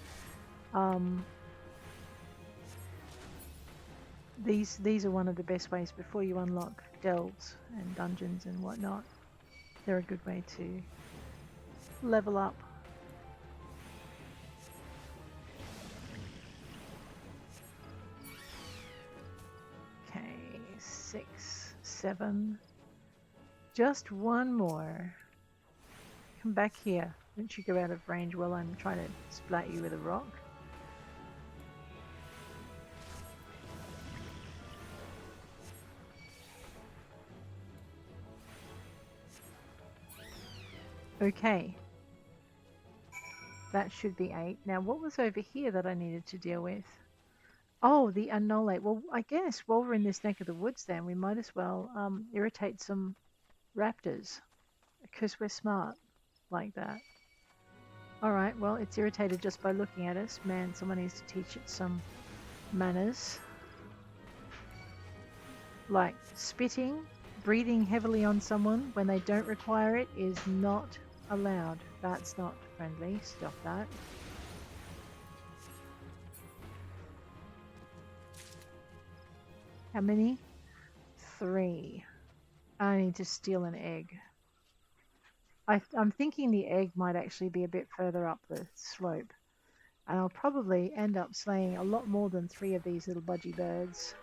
These are one of the best ways before you unlock delves and dungeons and whatnot. They're a good way to level up. Okay, 6, 7. Just one more. Come back here. Don't you go out of range while I'm trying to splat you with a rock. Okay. That should be 8. Now, what was over here that I needed to deal with? Oh, the Annulate. Well, I guess while we're in this neck of the woods then, we might as well irritate some raptors. Because we're smart like that. Alright, well, it's irritated just by looking at us. Man, someone needs to teach it some manners. Like spitting, breathing heavily on someone when they don't require it is not allowed. That's not friendly. Stop that. How many? 3. I need to steal an egg. I'm thinking the egg might actually be a bit further up the slope. And I'll probably end up slaying a lot more than 3 of these little budgie birds.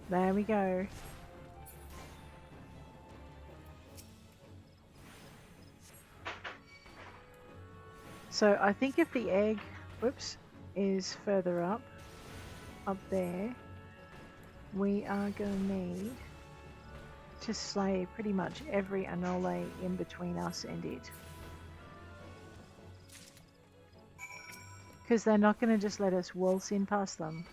There we go. So I think if the egg, whoops, is further up there, we are going to need to slay pretty much every Annulate in between us and it. Because they're not going to just let us waltz in past them.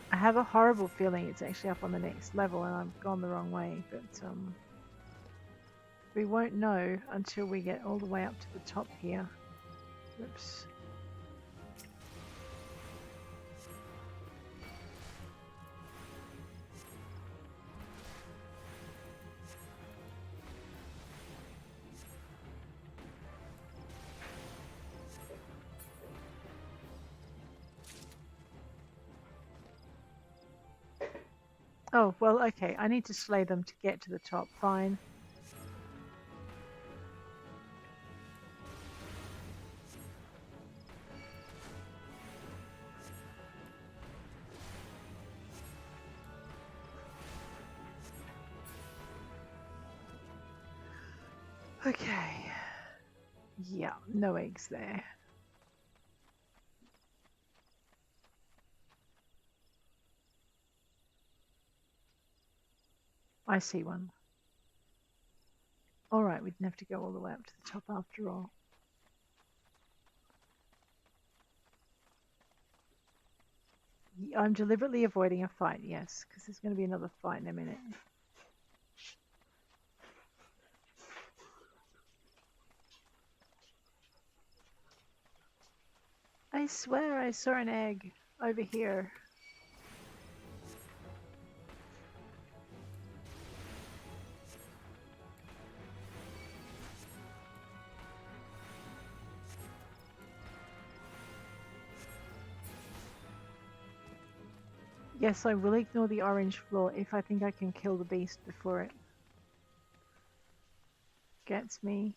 I have a horrible feeling it's actually up on the next level and I've gone the wrong way, but we won't know until we get all the way up to the top here. Whoops. Oh, well, okay. I need to slay them to get to the top. Fine. Okay. Yeah, no eggs there. I see one. Alright, we didn't have to go all the way up to the top after all. I'm deliberately avoiding a fight, yes, because there's going to be another fight in a minute. I swear I saw an egg over here. Yes, I will ignore the orange floor if I think I can kill the beast before it gets me.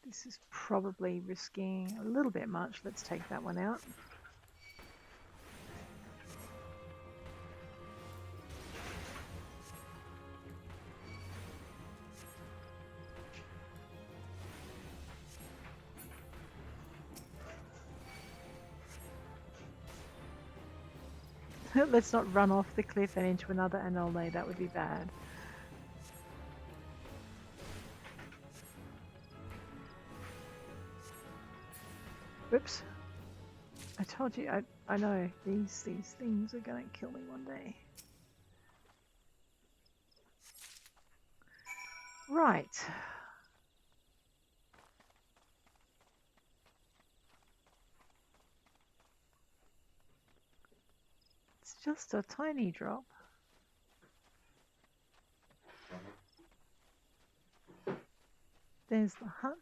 This is probably risking a little bit much. Let's take that one out. Let's not run off the cliff and into another Annulate. That would be bad. Whoops. I told you, I know, these things are going to kill me one day. Right. It's just a tiny drop. There's the hut.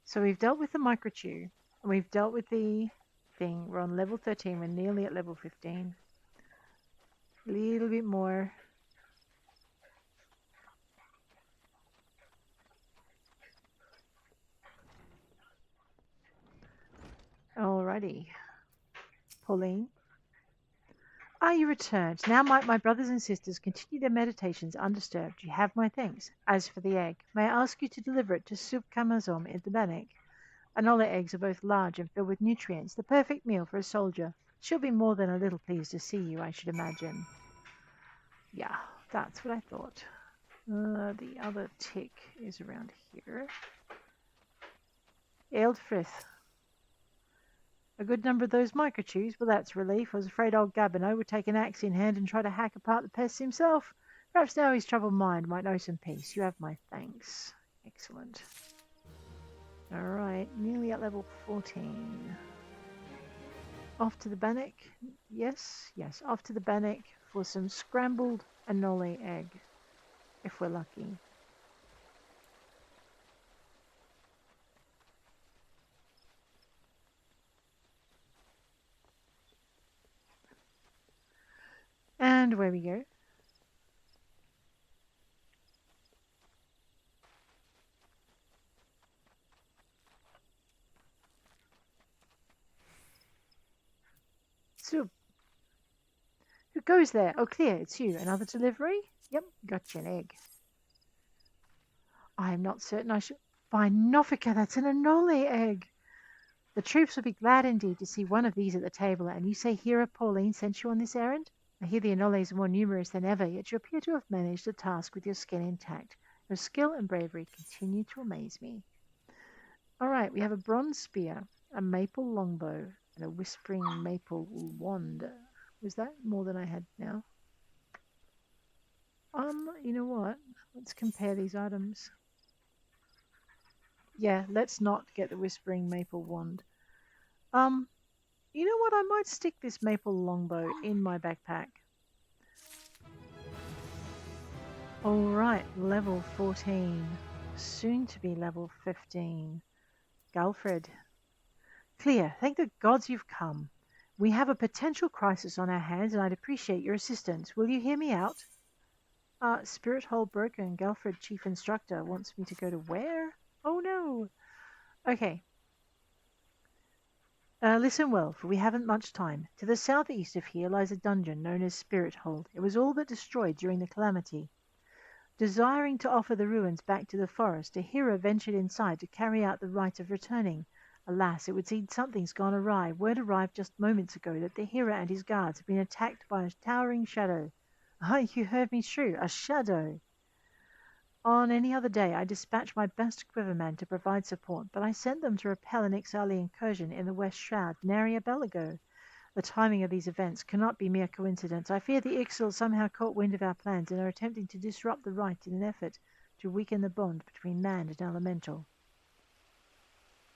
So we've dealt with the microchew. We've dealt with the thing. We're on level 13. We're nearly at level 15. A little bit more. Alrighty. Pauline. Ah, you returned. Now might my brothers and sisters continue their meditations undisturbed. You have my thanks. As for the egg, may I ask you to deliver it to Subkamazom in the Bannock? Anola eggs are both large and filled with nutrients, the perfect meal for a soldier. She'll be more than a little pleased to see you, I should imagine. Yeah, that's what I thought. The other tick is around here. Ealdfrith. A good number of those microchews? Well, that's a relief. I was afraid old Gabino would take an axe in hand and try to hack apart the pests himself. Perhaps now his troubled mind might know some peace. You have my thanks. Excellent. Alright, nearly at level 14. Off to the Bannock. Yes, off to the Bannock for some scrambled Anole egg, if we're lucky. And away we go. So, who goes there? Oh, clear, it's you. Another delivery? Yep, gotcha, an egg. I am not certain I should... By Nofika, that's an Anole egg! The troops will be glad indeed to see one of these at the table, and you say Hera Pauline sent you on this errand? I hear the Anoles are more numerous than ever, yet you appear to have managed the task with your skin intact. Your skill and bravery continue to amaze me. Alright, we have a bronze spear, a maple longbow, and a whispering maple wand. Was that more than I had now? You know what? Let's compare these items. Yeah, let's not get the whispering maple wand. You know what? I might stick this maple longbow in my backpack. Alright, level 14. Soon to be level 15. Galfred. Clear, thank the gods you've come. We have a potential crisis on our hands and I'd appreciate your assistance. Will you hear me out? Spirithold Broken, Galfred Chief Instructor, wants me to go to where? Oh no! Okay. Listen well, for we haven't much time. To the southeast of here lies a dungeon known as Spirithold. It was all but destroyed during the calamity. Desiring to offer the ruins back to the forest, a hero ventured inside to carry out the rite of returning. Alas, it would seem something's gone awry. Word arrived just moments ago that the hero and his guards have been attacked by a towering shadow. Ah, you heard me true, a shadow. On any other day, I dispatched my best quiverman to provide support, but I sent them to repel an Ixali incursion in the West Shroud nary a bell ago. The timing of these events cannot be mere coincidence. I fear the Ixal somehow caught wind of our plans and are attempting to disrupt the rite in an effort to weaken the bond between man and elemental.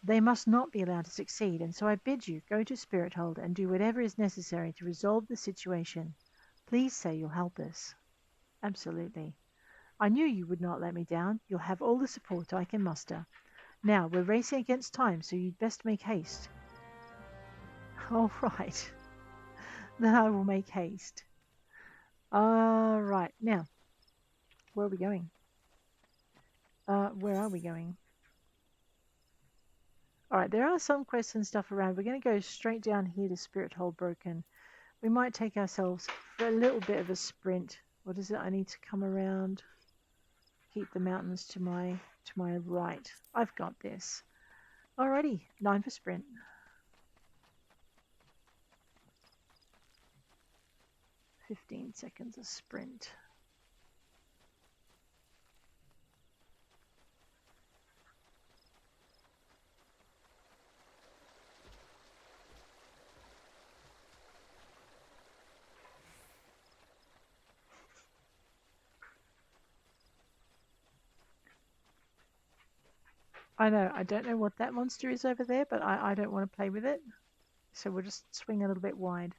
They must not be allowed to succeed, and so I bid you go to Spirithold and do whatever is necessary to resolve the situation. Please say you'll help us. Absolutely. I knew you would not let me down. You'll have all the support I can muster. Now, we're racing against time, so you'd best make haste. All right. Then I will make haste. Right. Now, where are we going? Where are we going? Alright, there are some quests and stuff around. We're going to go straight down here to Spirithold Broken. We might take ourselves for a little bit of a sprint. What is it? I need to come around. Keep the mountains to my right. I've got this. Alrighty, 9 for sprint. "15 seconds of sprint. I know, I don't know what that monster is over there, but I don't want to play with it. So we'll just swing a little bit wide.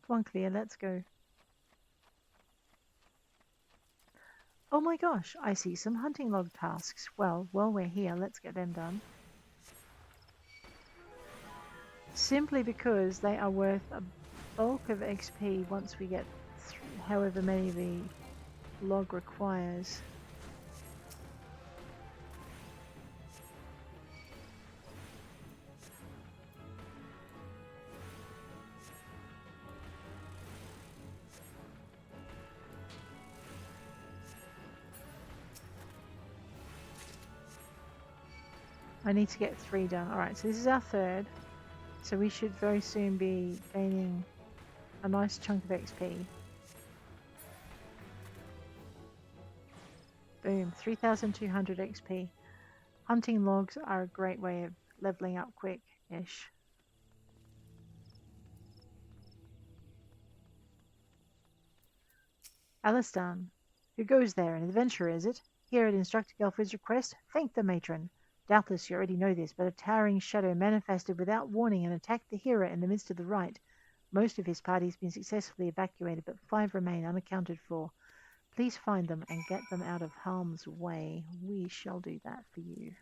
Come on, Clear, let's go. Oh my gosh, I see some hunting log tasks. Well, while we're here, let's get them done. Simply because they are worth a bulk of XP once we get however many the log requires. I need to get 3 done. Alright, so this is our 3rd. So we should very soon be gaining a nice chunk of XP. Boom, 3,200 XP. Hunting logs are a great way of leveling up quick-ish. Alistan. Who goes there? An adventurer, is it? Here at Instructor Gelfrid's request, thank the matron. Doubtless you already know this, but a towering shadow manifested without warning and attacked the hero in the midst of the rite. Most of his party has been successfully evacuated, but 5 remain unaccounted for. Please find them and get them out of harm's way. We shall do that for you.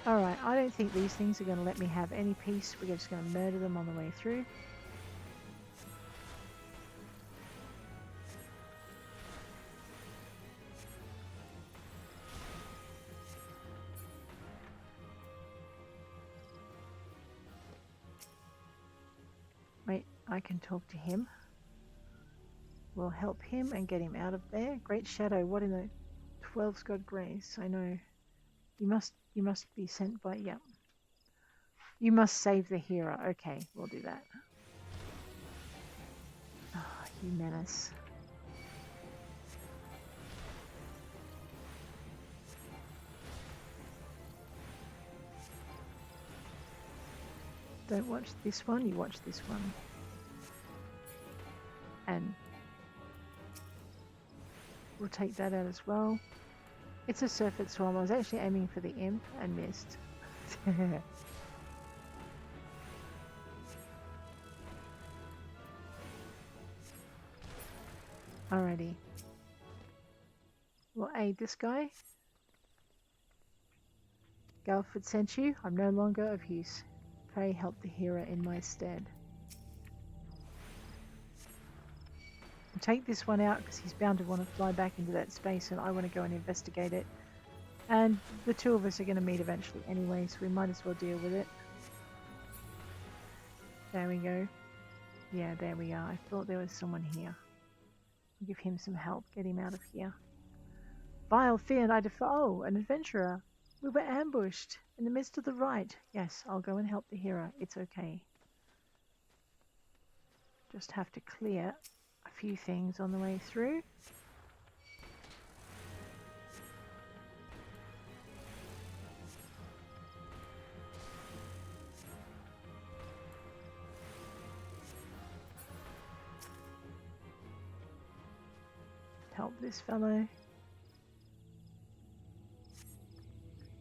Alright, I don't think these things are going to let me have any peace. We're just going to murder them on the way through. Wait, I can talk to him. We'll help him and get him out of there. Great Shadow, what in the 12's got grace? I know. You must be sent by, yeah. You must save the hero. Okay, we'll do that. Ah, oh, you menace. Don't watch this one, you watch this one. And we'll take that out as well. It's a Syrphid Swarm. I was actually aiming for the imp and missed. Alrighty. We'll aid this guy. Galford sent you. I'm no longer of use. Pray help the hero in my stead. We'll take this one out because he's bound to want to fly back into that space and I want to go and investigate it. And the 2 of us are going to meet eventually anyway, so we might as well deal with it. There we go. Yeah, there we are. I thought there was someone here. I'll give him some help. Get him out of here. Vile fear and I defy. Oh, an adventurer. We were ambushed in the midst of the rite. Yes, I'll go and help the hero. It's okay. Just have to clear a few things on the way through. Help this fellow.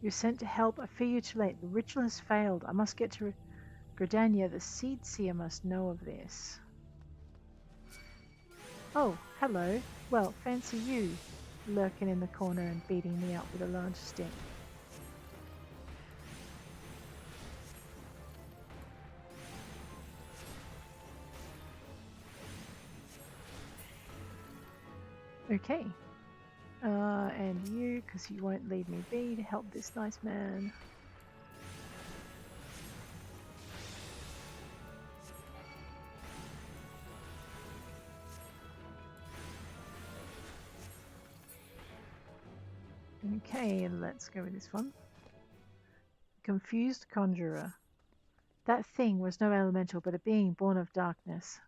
You're sent to help. I fear you too late. The ritual has failed. I must get to Gridania. The Seed Seer must know of this. Oh, hello. Well, fancy you lurking in the corner and beating me up with a large stick. Okay. And you, because you won't leave me be to help this nice man. Okay, let's go with this one. Confused Conjurer. That thing was no elemental, but a being born of darkness.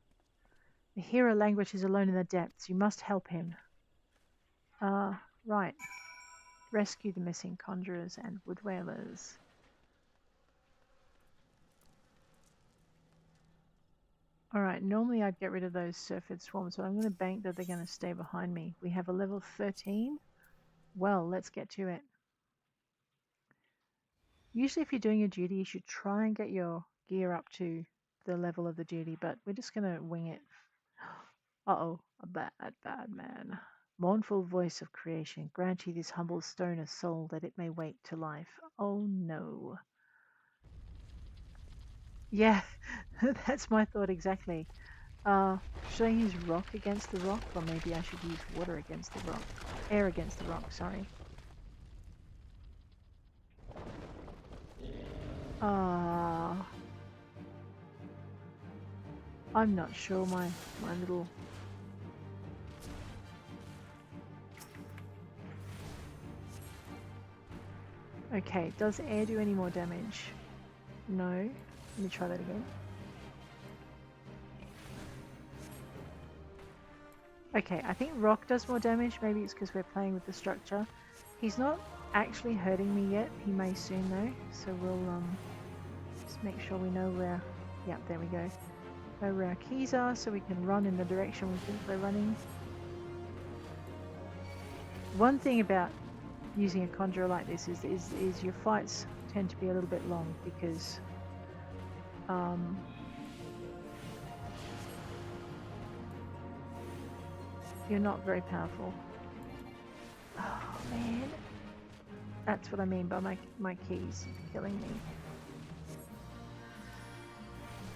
The hero languishes alone in the depths. You must help him. Right. Rescue the missing conjurers and wood whalers. Alright, normally I'd get rid of those Syrphid swarms, but I'm going to bank that they're going to stay behind me. We have a level 13. Well, let's get to it. Usually if you're doing your duty, you should try and get your gear up to the level of the duty, but we're just going to wing it. Uh-oh, a bad man. Mournful voice of creation, grant ye this humble stone a soul that it may wake to life. Oh no. Yeah, that's my thought exactly. Should I use rock against the rock, or maybe I should use water against the rock? Air against the rock, sorry. I'm not sure my little... Okay, does air do any more damage? No. Let me try that again. Okay, I think rock does more damage. Maybe it's because we're playing with the structure. He's not actually hurting me yet. He may soon though. So we'll just make sure we know where... Yeah, there we go. Know where our keys are so we can run in the direction we think we're running. One thing about using a Conjurer like this is your fights tend to be a little bit long because you're not very powerful. Oh man, that's what I mean by my keys killing me.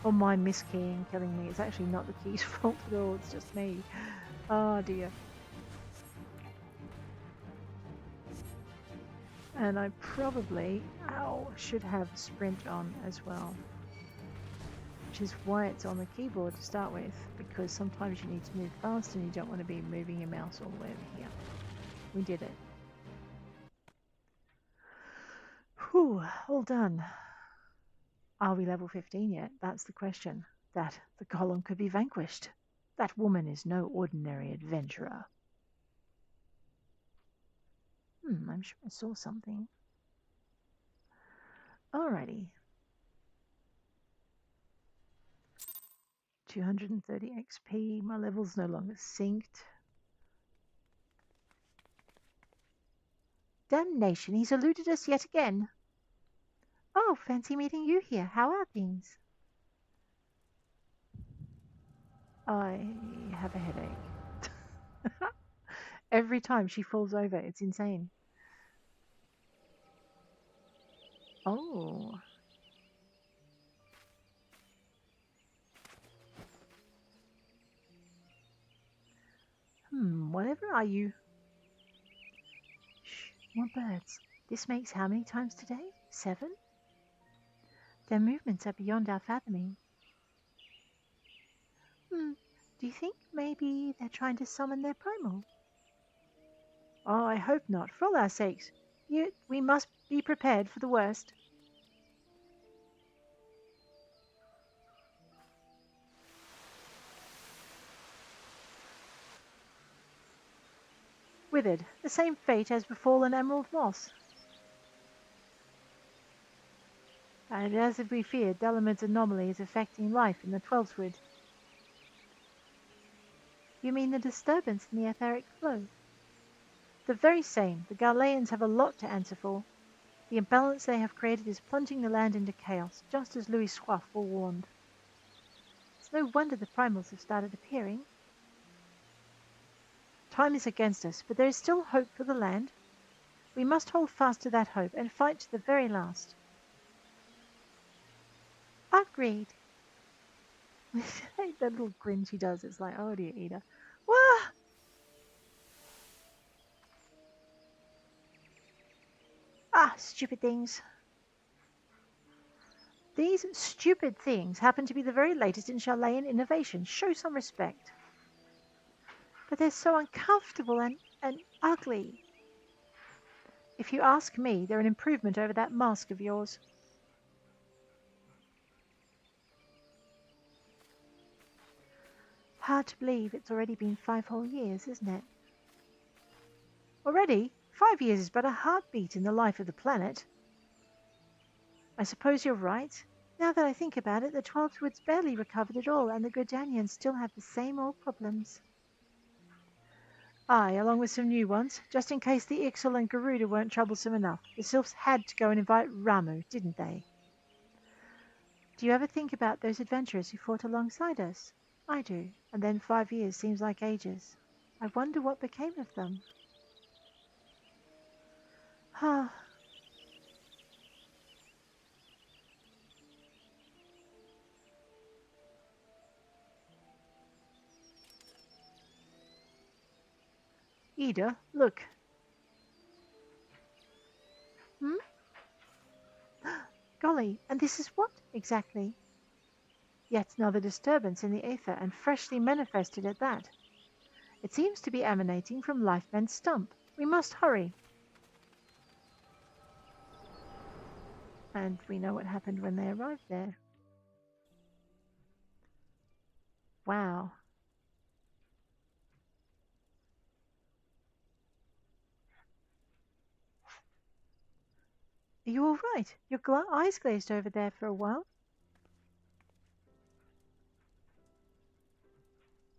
Or my miskeying killing me. It's actually not the key's fault at all, it's just me. Oh dear. And I probably, should have sprint on as well. Which is why it's on the keyboard to start with, because sometimes you need to move fast and you don't want to be moving your mouse all the way over here. We did it. Whew, all done. Are we level 15 yet? That's the question. That the golem could be vanquished. That woman is no ordinary adventurer. I'm sure I saw something. Alrighty. 230 XP. My level's no longer synced. Damnation, he's eluded us yet again. Oh, fancy meeting you here. How are things? I have a headache. Every time she falls over, it's insane. Oh. Whatever are you? Shh, more birds. This makes how many times today? 7? Their movements are beyond our fathoming. Do you think maybe they're trying to summon their primal? Oh, I hope not. For all our sakes, we must be prepared for the worst. Withered, the same fate has befallen Emerald Moss. And as we feared, Delaman's anomaly is affecting life in the Twelveswood. You mean the disturbance in the etheric flow? The very same. The Gharleans have a lot to answer for. The imbalance they have created is plunging the land into chaos, just as Louis Soif forewarned. It's no wonder the primals have started appearing. Time is against us, but there is still hope for the land. We must hold fast to that hope and fight to the very last. Agreed. That little grin she does, it's like, oh dear, Ida. Wah! Ah, stupid things. These stupid things happen to be the very latest in Gharlean innovation. Show some respect. But they're so uncomfortable and ugly. If you ask me, they're an improvement over that mask of yours. Hard to believe it's already been 5 whole years, isn't it? Already? 5 years is but a heartbeat in the life of the planet. I suppose you're right. Now that I think about it, the Twelfwood's barely recovered at all, and the Gridanians still have the same old problems. Aye, along with some new ones, just in case the Ixal and Garuda weren't troublesome enough. The Sylphs had to go and invite Ramu, didn't they? Do you ever think about those adventurers who fought alongside us? I do, and then 5 years seems like ages. I wonder what became of them. Ah. Ida, look. Hmm? Golly, and this is what, exactly? Yet another disturbance in the aether, and freshly manifested at that. It seems to be emanating from Lifemend Stump. We must hurry. And we know what happened when they arrived there. Wow. Are you all right? Your eyes glazed over there for a while.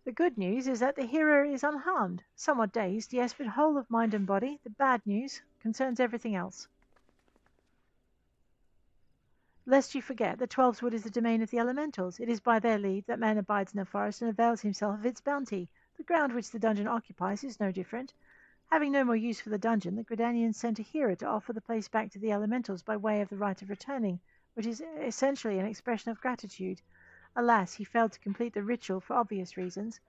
The good news is that the hero is unharmed. Somewhat dazed, yes, but whole of mind and body. The bad news concerns everything else. Lest you forget, the Twelfwood is the domain of the elementals. It is by their lead that man abides in the forest and avails himself of its bounty. The ground which the dungeon occupies is no different. Having no more use for the dungeon, the Gridanians sent a hero to offer the place back to the elementals by way of the right of returning, which is essentially an expression of gratitude. Alas, he failed to complete the ritual for obvious reasons.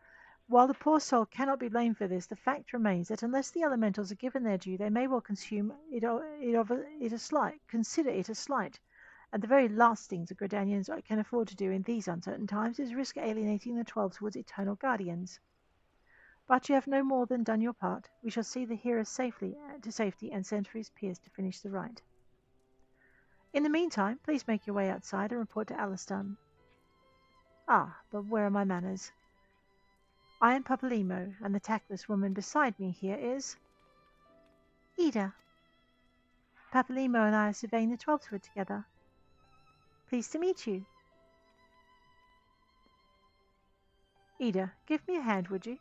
While the poor soul cannot be blamed for this, the fact remains that unless the elementals are given their due, they may well consider it a slight. And the very last things the Gridanians can afford to do in these uncertain times is risk alienating the Twelfwood's eternal guardians. But you have no more than done your part. We shall see the hero to safety and send for his peers to finish the rite. In the meantime, please make your way outside and report to Alistan. Ah, but where are my manners? I am Papalimo, and the tactless woman beside me here is... Ida. Papalimo and I are surveying the Twelfwood together. Pleased to meet you. Ida, give me a hand, would you?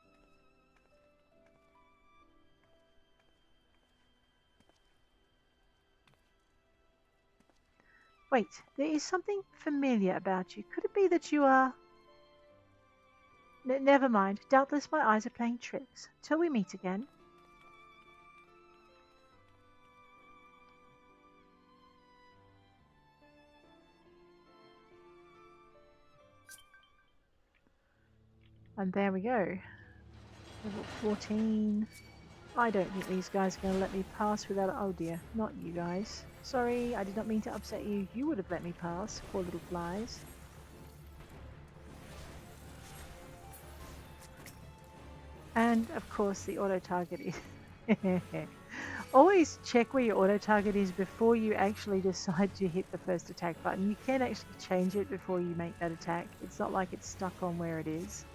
Wait, there is something familiar about you. Could it be that you are... Never mind. Doubtless my eyes are playing tricks. Till we meet again. And there we go. Level 14. I don't think these guys are going to let me pass without... Oh dear, not you guys. Sorry, I did not mean to upset you. You would have let me pass, poor little flies. And of course the auto-target is... Always check where your auto-target is before you actually decide to hit the first attack button. You can actually change it before you make that attack. It's not like it's stuck on where it is.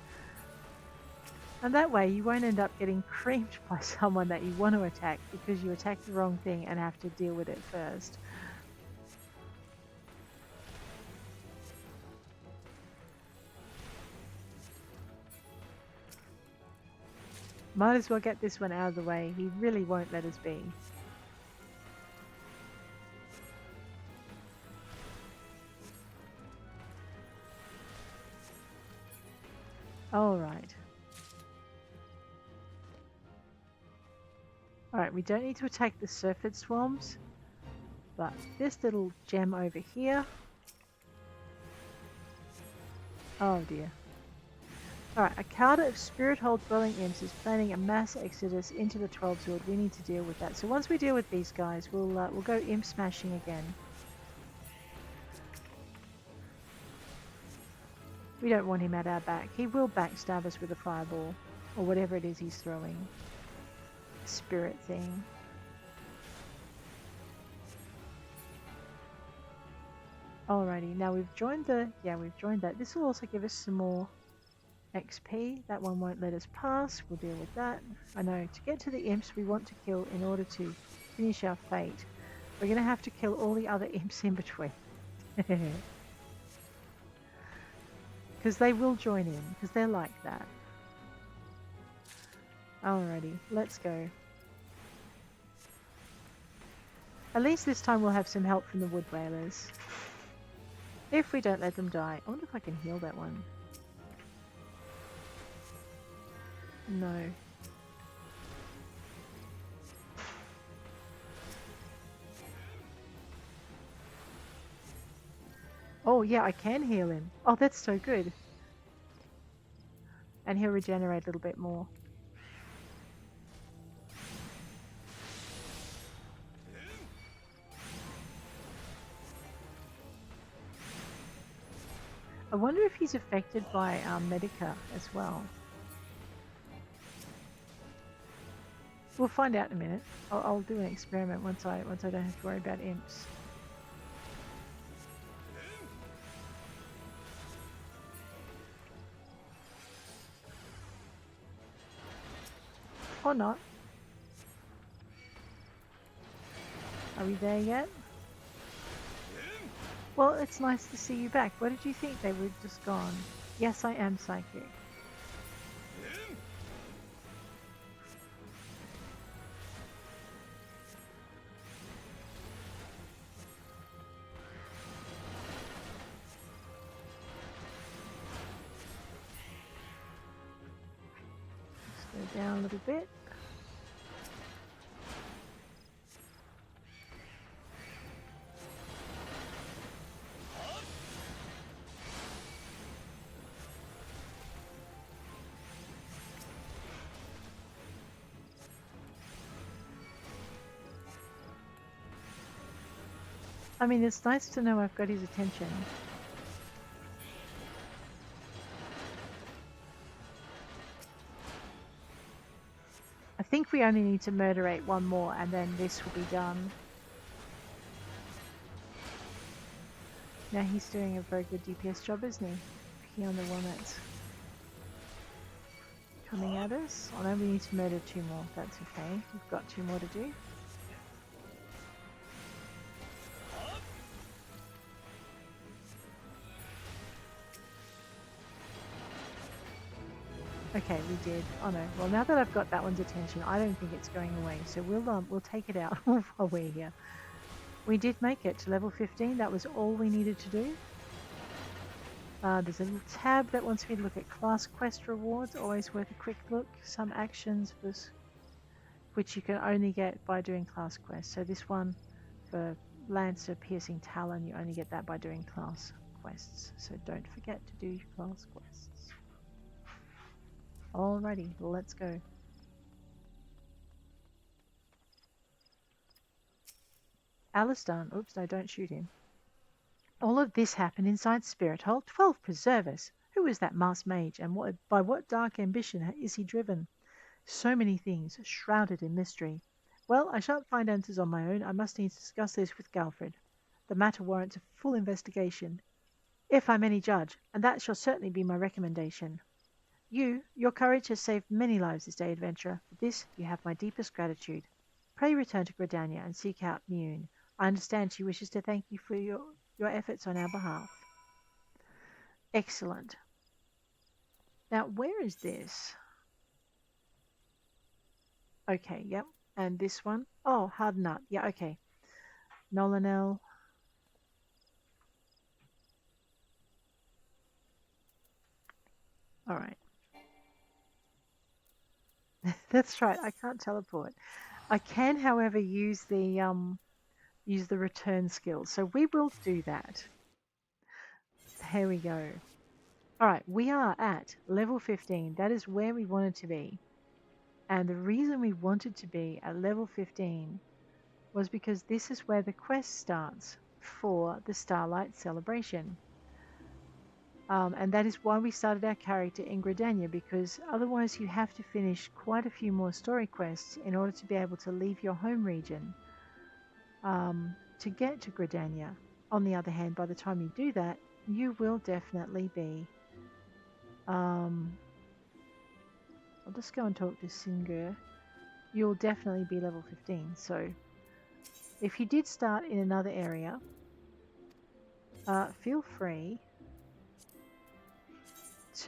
And that way you won't end up getting creamed by someone that you want to attack because you attacked the wrong thing and have to deal with it first. Might as well get this one out of the way. He really won't let us be. Alright. Alright, we don't need to attack the Syrphid swarms, but this little gem over here... Oh dear. Alright, a cadre of Spirithold dwelling imps is planning a mass exodus into the Twelfwood. We need to deal with that. So once we deal with these guys, we'll go imp smashing again. We don't want him at our back. He will backstab us with a fireball, or whatever it is he's throwing. Spirit thing. Alrighty, now we've joined the... Yeah, we've joined that. This will also give us some more XP. That one won't let us pass. We'll deal with that. I know, to get to the imps we want to kill in order to finish our fate, we're going to have to kill all the other imps in between. Because they will join in, because they're like that. Alrighty, let's go. At least this time we'll have some help from the wood whalers. If we don't let them die. I wonder if I can heal that one. No. Oh yeah, I can heal him. Oh, that's so good. And he'll regenerate a little bit more. I wonder if he's affected by Medica as well. We'll find out in a minute. I'll do an experiment once I don't have to worry about imps. Or not. Are we there yet? Well, it's nice to see you back. What did you think they were just gone? Yes, I am psychic. Let's go down a little bit. I mean, it's nice to know I've got his attention. I think we only need to murderate one more and then this will be done. Now he's doing a very good DPS job, isn't he? Picking on the one that's coming at us. I know we need to murder 2 more. That's okay. We've got 2 more to do. Okay, we did. Oh no. Well, now that I've got that one's attention, I don't think it's going away. So we'll take it out while we're here. We did make it to level 15. That was all we needed to do. There's a little tab that wants me to look at class quest rewards. Always worth a quick look. Some actions which you can only get by doing class quests. So this one for Lancer Piercing Talon, you only get that by doing class quests. So don't forget to do your class quests. Alrighty, let's go. Alistan, oops, no, don't shoot him. All of this happened inside Spirithold. 12 preservers. Who is that masked mage, and by what dark ambition is he driven? So many things, shrouded in mystery. Well, I shan't find answers on my own. I must needs discuss this with Galfred. The matter warrants a full investigation, if I'm any judge, and that shall certainly be my recommendation. Your courage has saved many lives this day, adventurer. For this, you have my deepest gratitude. Pray return to Gridania and seek out Mune. I understand she wishes to thank you for your efforts on our behalf. Excellent. Now, where is this? Okay, yep. And this one? Oh, hard nut. Yeah, okay. Nolanel. All right. That's right. I can't teleport. I can, however, use the return skill. So we will do that. Here we go. All right, we are at level 15. That is where we wanted to be. And the reason we wanted to be at level 15 was because this is where the quest starts for the Starlight Celebration. And that is why we started our character in Gridania, because otherwise you have to finish quite a few more story quests in order to be able to leave your home region to get to Gridania. On the other hand, by the time you do that, you will definitely be... I'll just go and talk to Singer. You'll definitely be level 15. So if you did start in another area, feel free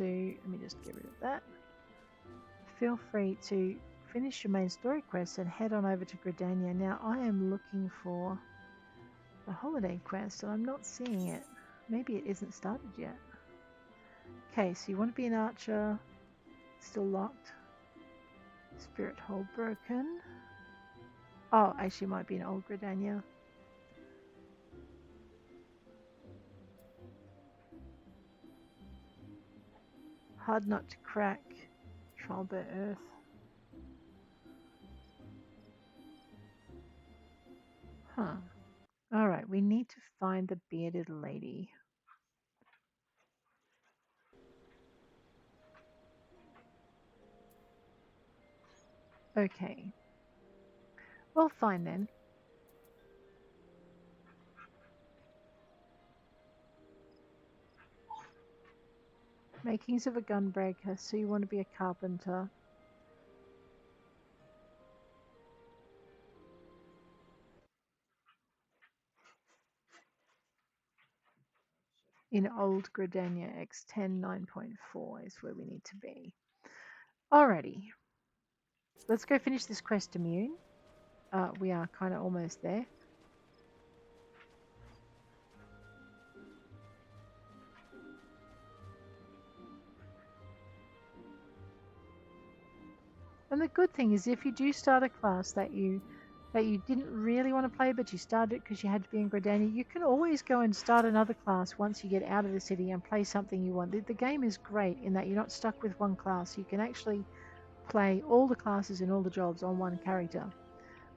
to, let me just get rid of that. Feel free to finish your main story quest and head on over to Gridania. Now I am looking for the holiday quest and I'm not seeing it. Maybe it isn't started yet. Okay, so you want to be an archer. Still locked. Spirithold Broken. Oh, actually it might be an old Gridania. Hard nut to crack. Trial by Earth. Huh. Alright, we need to find the bearded lady. Okay. Well, fine then. Makings of a gunbreaker, so you want to be a carpenter. In Old Gridania X10 9.4 is where we need to be. Alrighty. Let's go finish this quest immune. We are kind of almost there. And the good thing is if you do start a class that you didn't really want to play but you started it because you had to be in Gridania, you can always go and start another class once you get out of the city and play something you want. The game is great in that you're not stuck with one class. You can actually play all the classes and all the jobs on one character,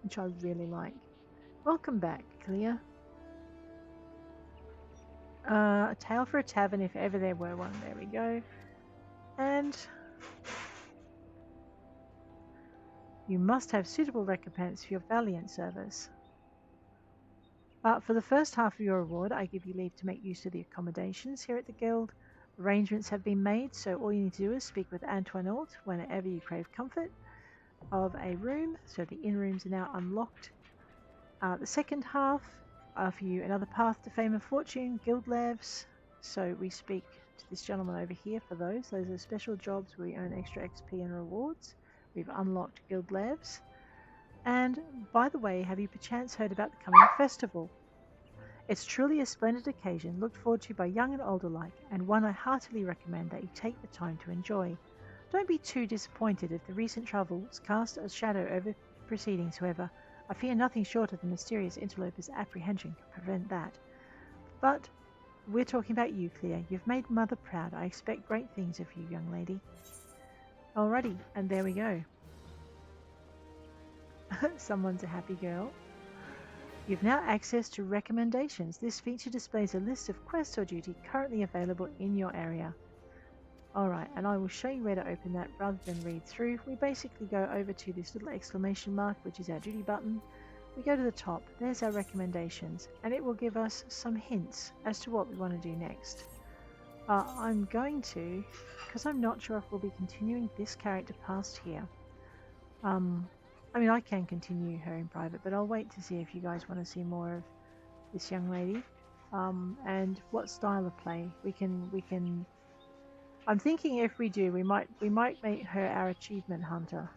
which I really like. Welcome back, Clea. A tale for a tavern if ever there were one. There we go. And you must have suitable recompense for your valiant service. For the first half of your reward, I give you leave to make use of the accommodations here at the guild. Arrangements have been made, so all you need to do is speak with Antoinette whenever you crave comfort of a room. So the inn rooms are now unlocked. The second half offer you another path to fame and fortune, guild labs. So we speak to this gentleman over here for those. Those are special jobs where we earn extra XP and rewards. We've unlocked guild labs. And by the way, have you perchance heard about the coming festival? It's truly a splendid occasion looked forward to by young and old alike, and one I heartily recommend that you take the time to enjoy. Don't be too disappointed if the recent troubles cast a shadow over proceedings, however. I fear nothing short of the mysterious interloper's apprehension can prevent that. But we're talking about you, Clea. You've made Mother proud. I expect great things of you, young lady. Alrighty, and there we go. Someone's a happy girl. You've now access to recommendations. This feature displays a list of quests or duty currently available in your area. Alright, and I will show you where to open that rather than read through. We basically go over to this little exclamation mark, which is our duty button. We go to the top, there's our recommendations, and it will give us some hints as to what we want to do next. I'm going to, because I'm not sure if we'll be continuing this character past here. I mean, I can continue her in private, but I'll wait to see if you guys want to see more of this young lady. And what style of play we can. I'm thinking if we do, we might make her our achievement hunter.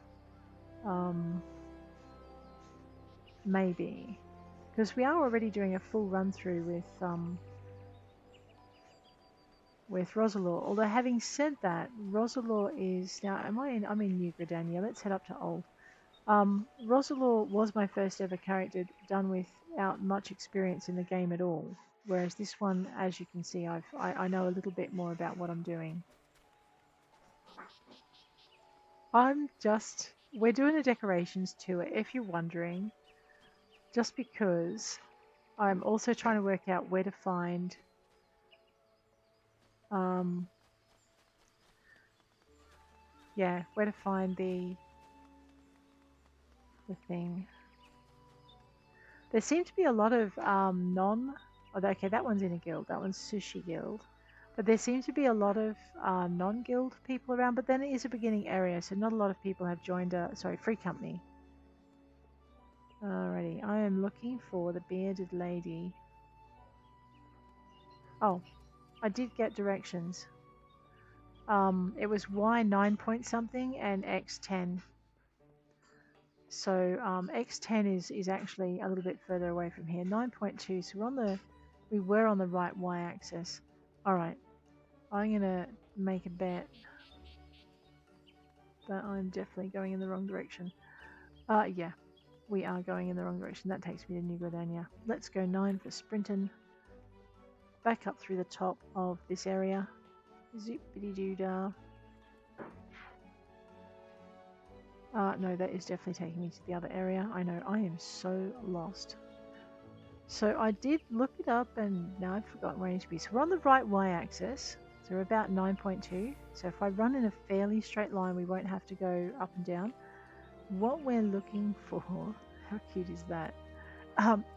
Maybe, because we are already doing a full run through with Rosalor. Although having said that, Rosalor is now. I'm in New Gridania. Let's head up to Old. Rosalor was my first ever character done without much experience in the game at all. Whereas this one, as you can see, I know a little bit more about what I'm doing. We're doing a decorations tour, if you're wondering, just because I'm also trying to work out where to find where to find the thing. There seem to be a lot of okay, that one's in a guild, that one's Sushi Guild. But there seems to be a lot of non-guild people around, but then it is a beginning area, so not a lot of people have joined free company. Alrighty, I am looking for the bearded lady. Oh, I did get directions. It was Y 9 point something and X 10. So X 10 is actually a little bit further away from here. 9.2. So we were on the right Y axis. All right. I'm gonna make a bet that I'm definitely going in the wrong direction. Yeah, we are going in the wrong direction. That takes me to New Gridania. Let's go 9 for sprinting. Back up through the top of this area. Zoop-biddy-doo-dah. No, that is definitely taking me to the other area. I know, I am so lost. So I did look it up and now I've forgotten where I need to be. So we're on the right y-axis. So we're about 9.2. So if I run in a fairly straight line, we won't have to go up and down. What we're looking for, how cute is that?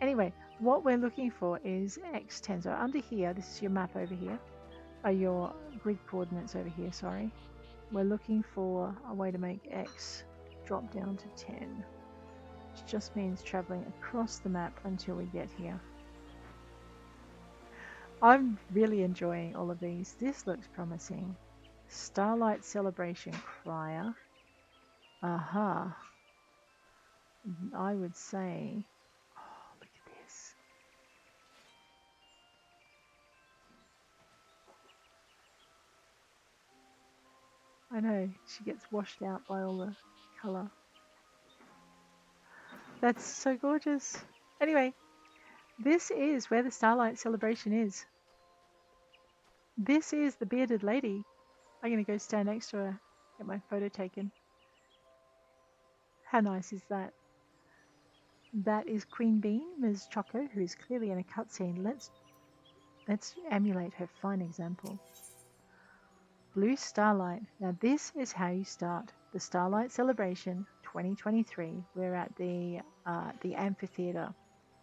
Anyway, what we're looking for is X10. So under here, this is your map over here. Your grid coordinates over here, sorry. We're looking for a way to make X drop down to 10. Which just means traveling across the map until we get here. I'm really enjoying all of these. This looks promising. Starlight Celebration Crier. Aha. I would say, oh, look at this. I know, she gets washed out by all the colour. That's so gorgeous. Anyway, this is where the Starlight Celebration is. This is the bearded lady. I'm going to go stand next to her, get my photo taken. How nice is that? That is Queen Bean, Ms. Choco, who is clearly in a cutscene. Let's emulate her fine example. Blue Starlight. Now this is how you start the Starlight Celebration 2023. We're at the amphitheater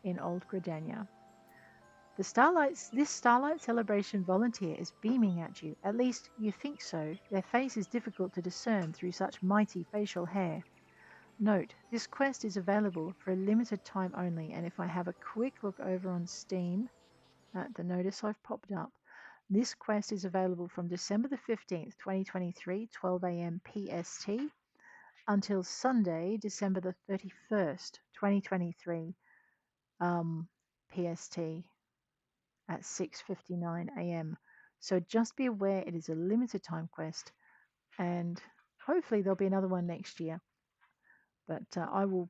in Old Gridania. This Starlight Celebration volunteer is beaming at you. At least you think so. Their face is difficult to discern through such mighty facial hair. Note, this quest is available for a limited time only, and if I have a quick look over on Steam at the notice I've popped up, this quest is available from December the 15th, 2023, 12 AM PST, until Sunday, December the 31st, 2023, PST at 6:59 AM. So just be aware it is a limited time quest, and hopefully there'll be another one next year. But I will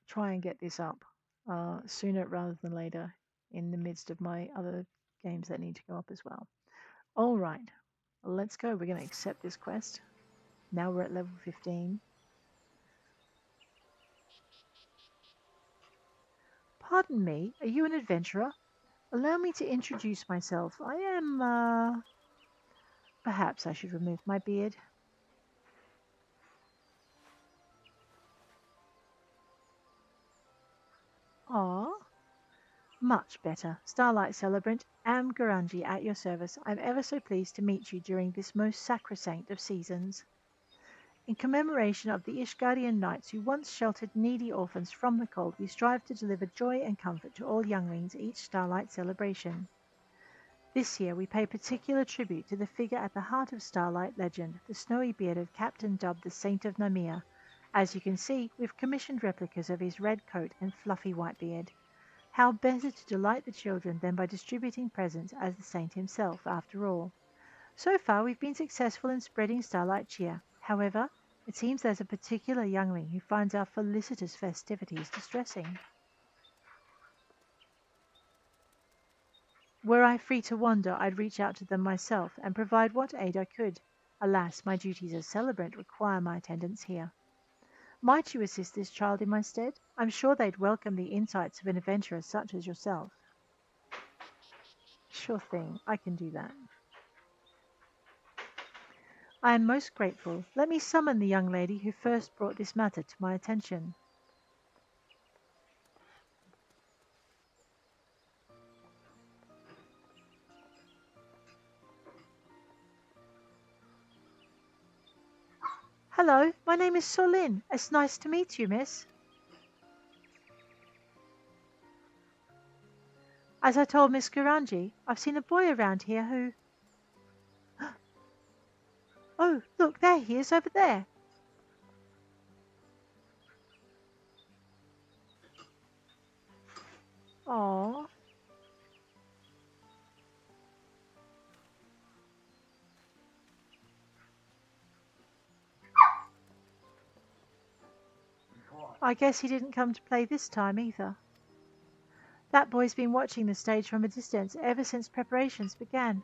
try and get this up sooner rather than later in the midst of my other games that need to go up as well. All right, let's go. We're going to accept this quest. Now we're at level 15. Pardon me, are you an adventurer? Allow me to introduce myself. I am, perhaps I should remove my beard. Ah, much better. Starlight Celebrant, Am Garanji at your service. I'm ever so pleased to meet you during this most sacrosanct of seasons. In commemoration of the Ishgardian knights who once sheltered needy orphans from the cold, we strive to deliver joy and comfort to all younglings each Starlight Celebration. This year we pay particular tribute to the figure at the heart of Starlight legend, the snowy beard of Captain dubbed the Saint of Namia. As you can see, we've commissioned replicas of his red coat and fluffy white beard. How better to delight the children than by distributing presents as the saint himself, after all. So far we've been successful in spreading Starlight cheer. However, it seems there's a particular youngling who finds our felicitous festivities distressing. Were I free to wander, I'd reach out to them myself and provide what aid I could. Alas, my duties as celebrant require my attendance here. Might you assist this child in my stead? I'm sure they'd welcome the insights of an adventurer such as yourself. Sure thing, I can do that. I am most grateful. Let me summon the young lady who first brought this matter to my attention. Hello, my name is Solin. It's nice to meet you, miss. As I told Miss Garanji, I've seen a boy around here who... Look, there he is over there. Aww. I guess he didn't come to play this time either. That boy's been watching the stage from a distance ever since preparations began.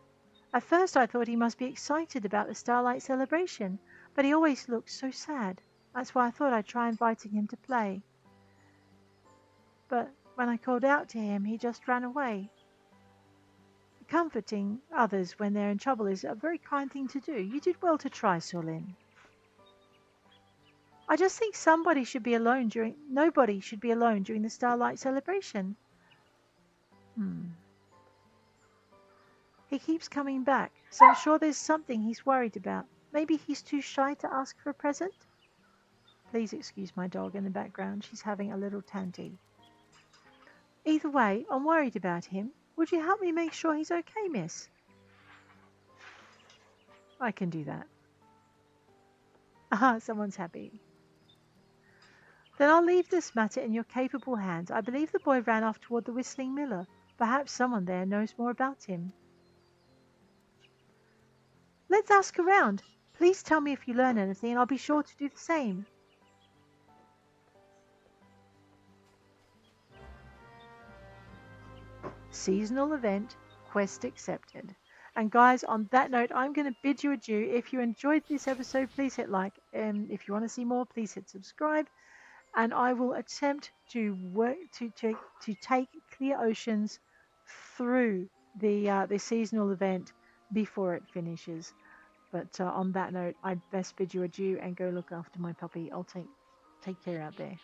At first I thought he must be excited about the Starlight Celebration, but he always looks so sad. That's why I thought I'd try inviting him to play. But when I called out to him, he just ran away. Comforting others when they're in trouble is a very kind thing to do. You did well to try, Solin. I just think nobody should be alone during the Starlight Celebration. He keeps coming back, so I'm sure there's something he's worried about. Maybe he's too shy to ask for a present? Please excuse my dog in the background. She's having a little tanty. Either way, I'm worried about him. Would you help me make sure he's okay, miss? I can do that. Aha, someone's happy. Then I'll leave this matter in your capable hands. I believe the boy ran off toward the Whistling Miller. Perhaps someone there knows more about him. Let's ask around. Please tell me if you learn anything and I'll be sure to do the same. Seasonal event, quest accepted. And guys, on that note, I'm going to bid you adieu. If you enjoyed this episode, please hit like. If you want to see more, please hit subscribe. And I will attempt to work to take Clear Oceans through the seasonal event before it finishes. But on that note, I'd best bid you adieu and go look after my puppy. I'll take care out there.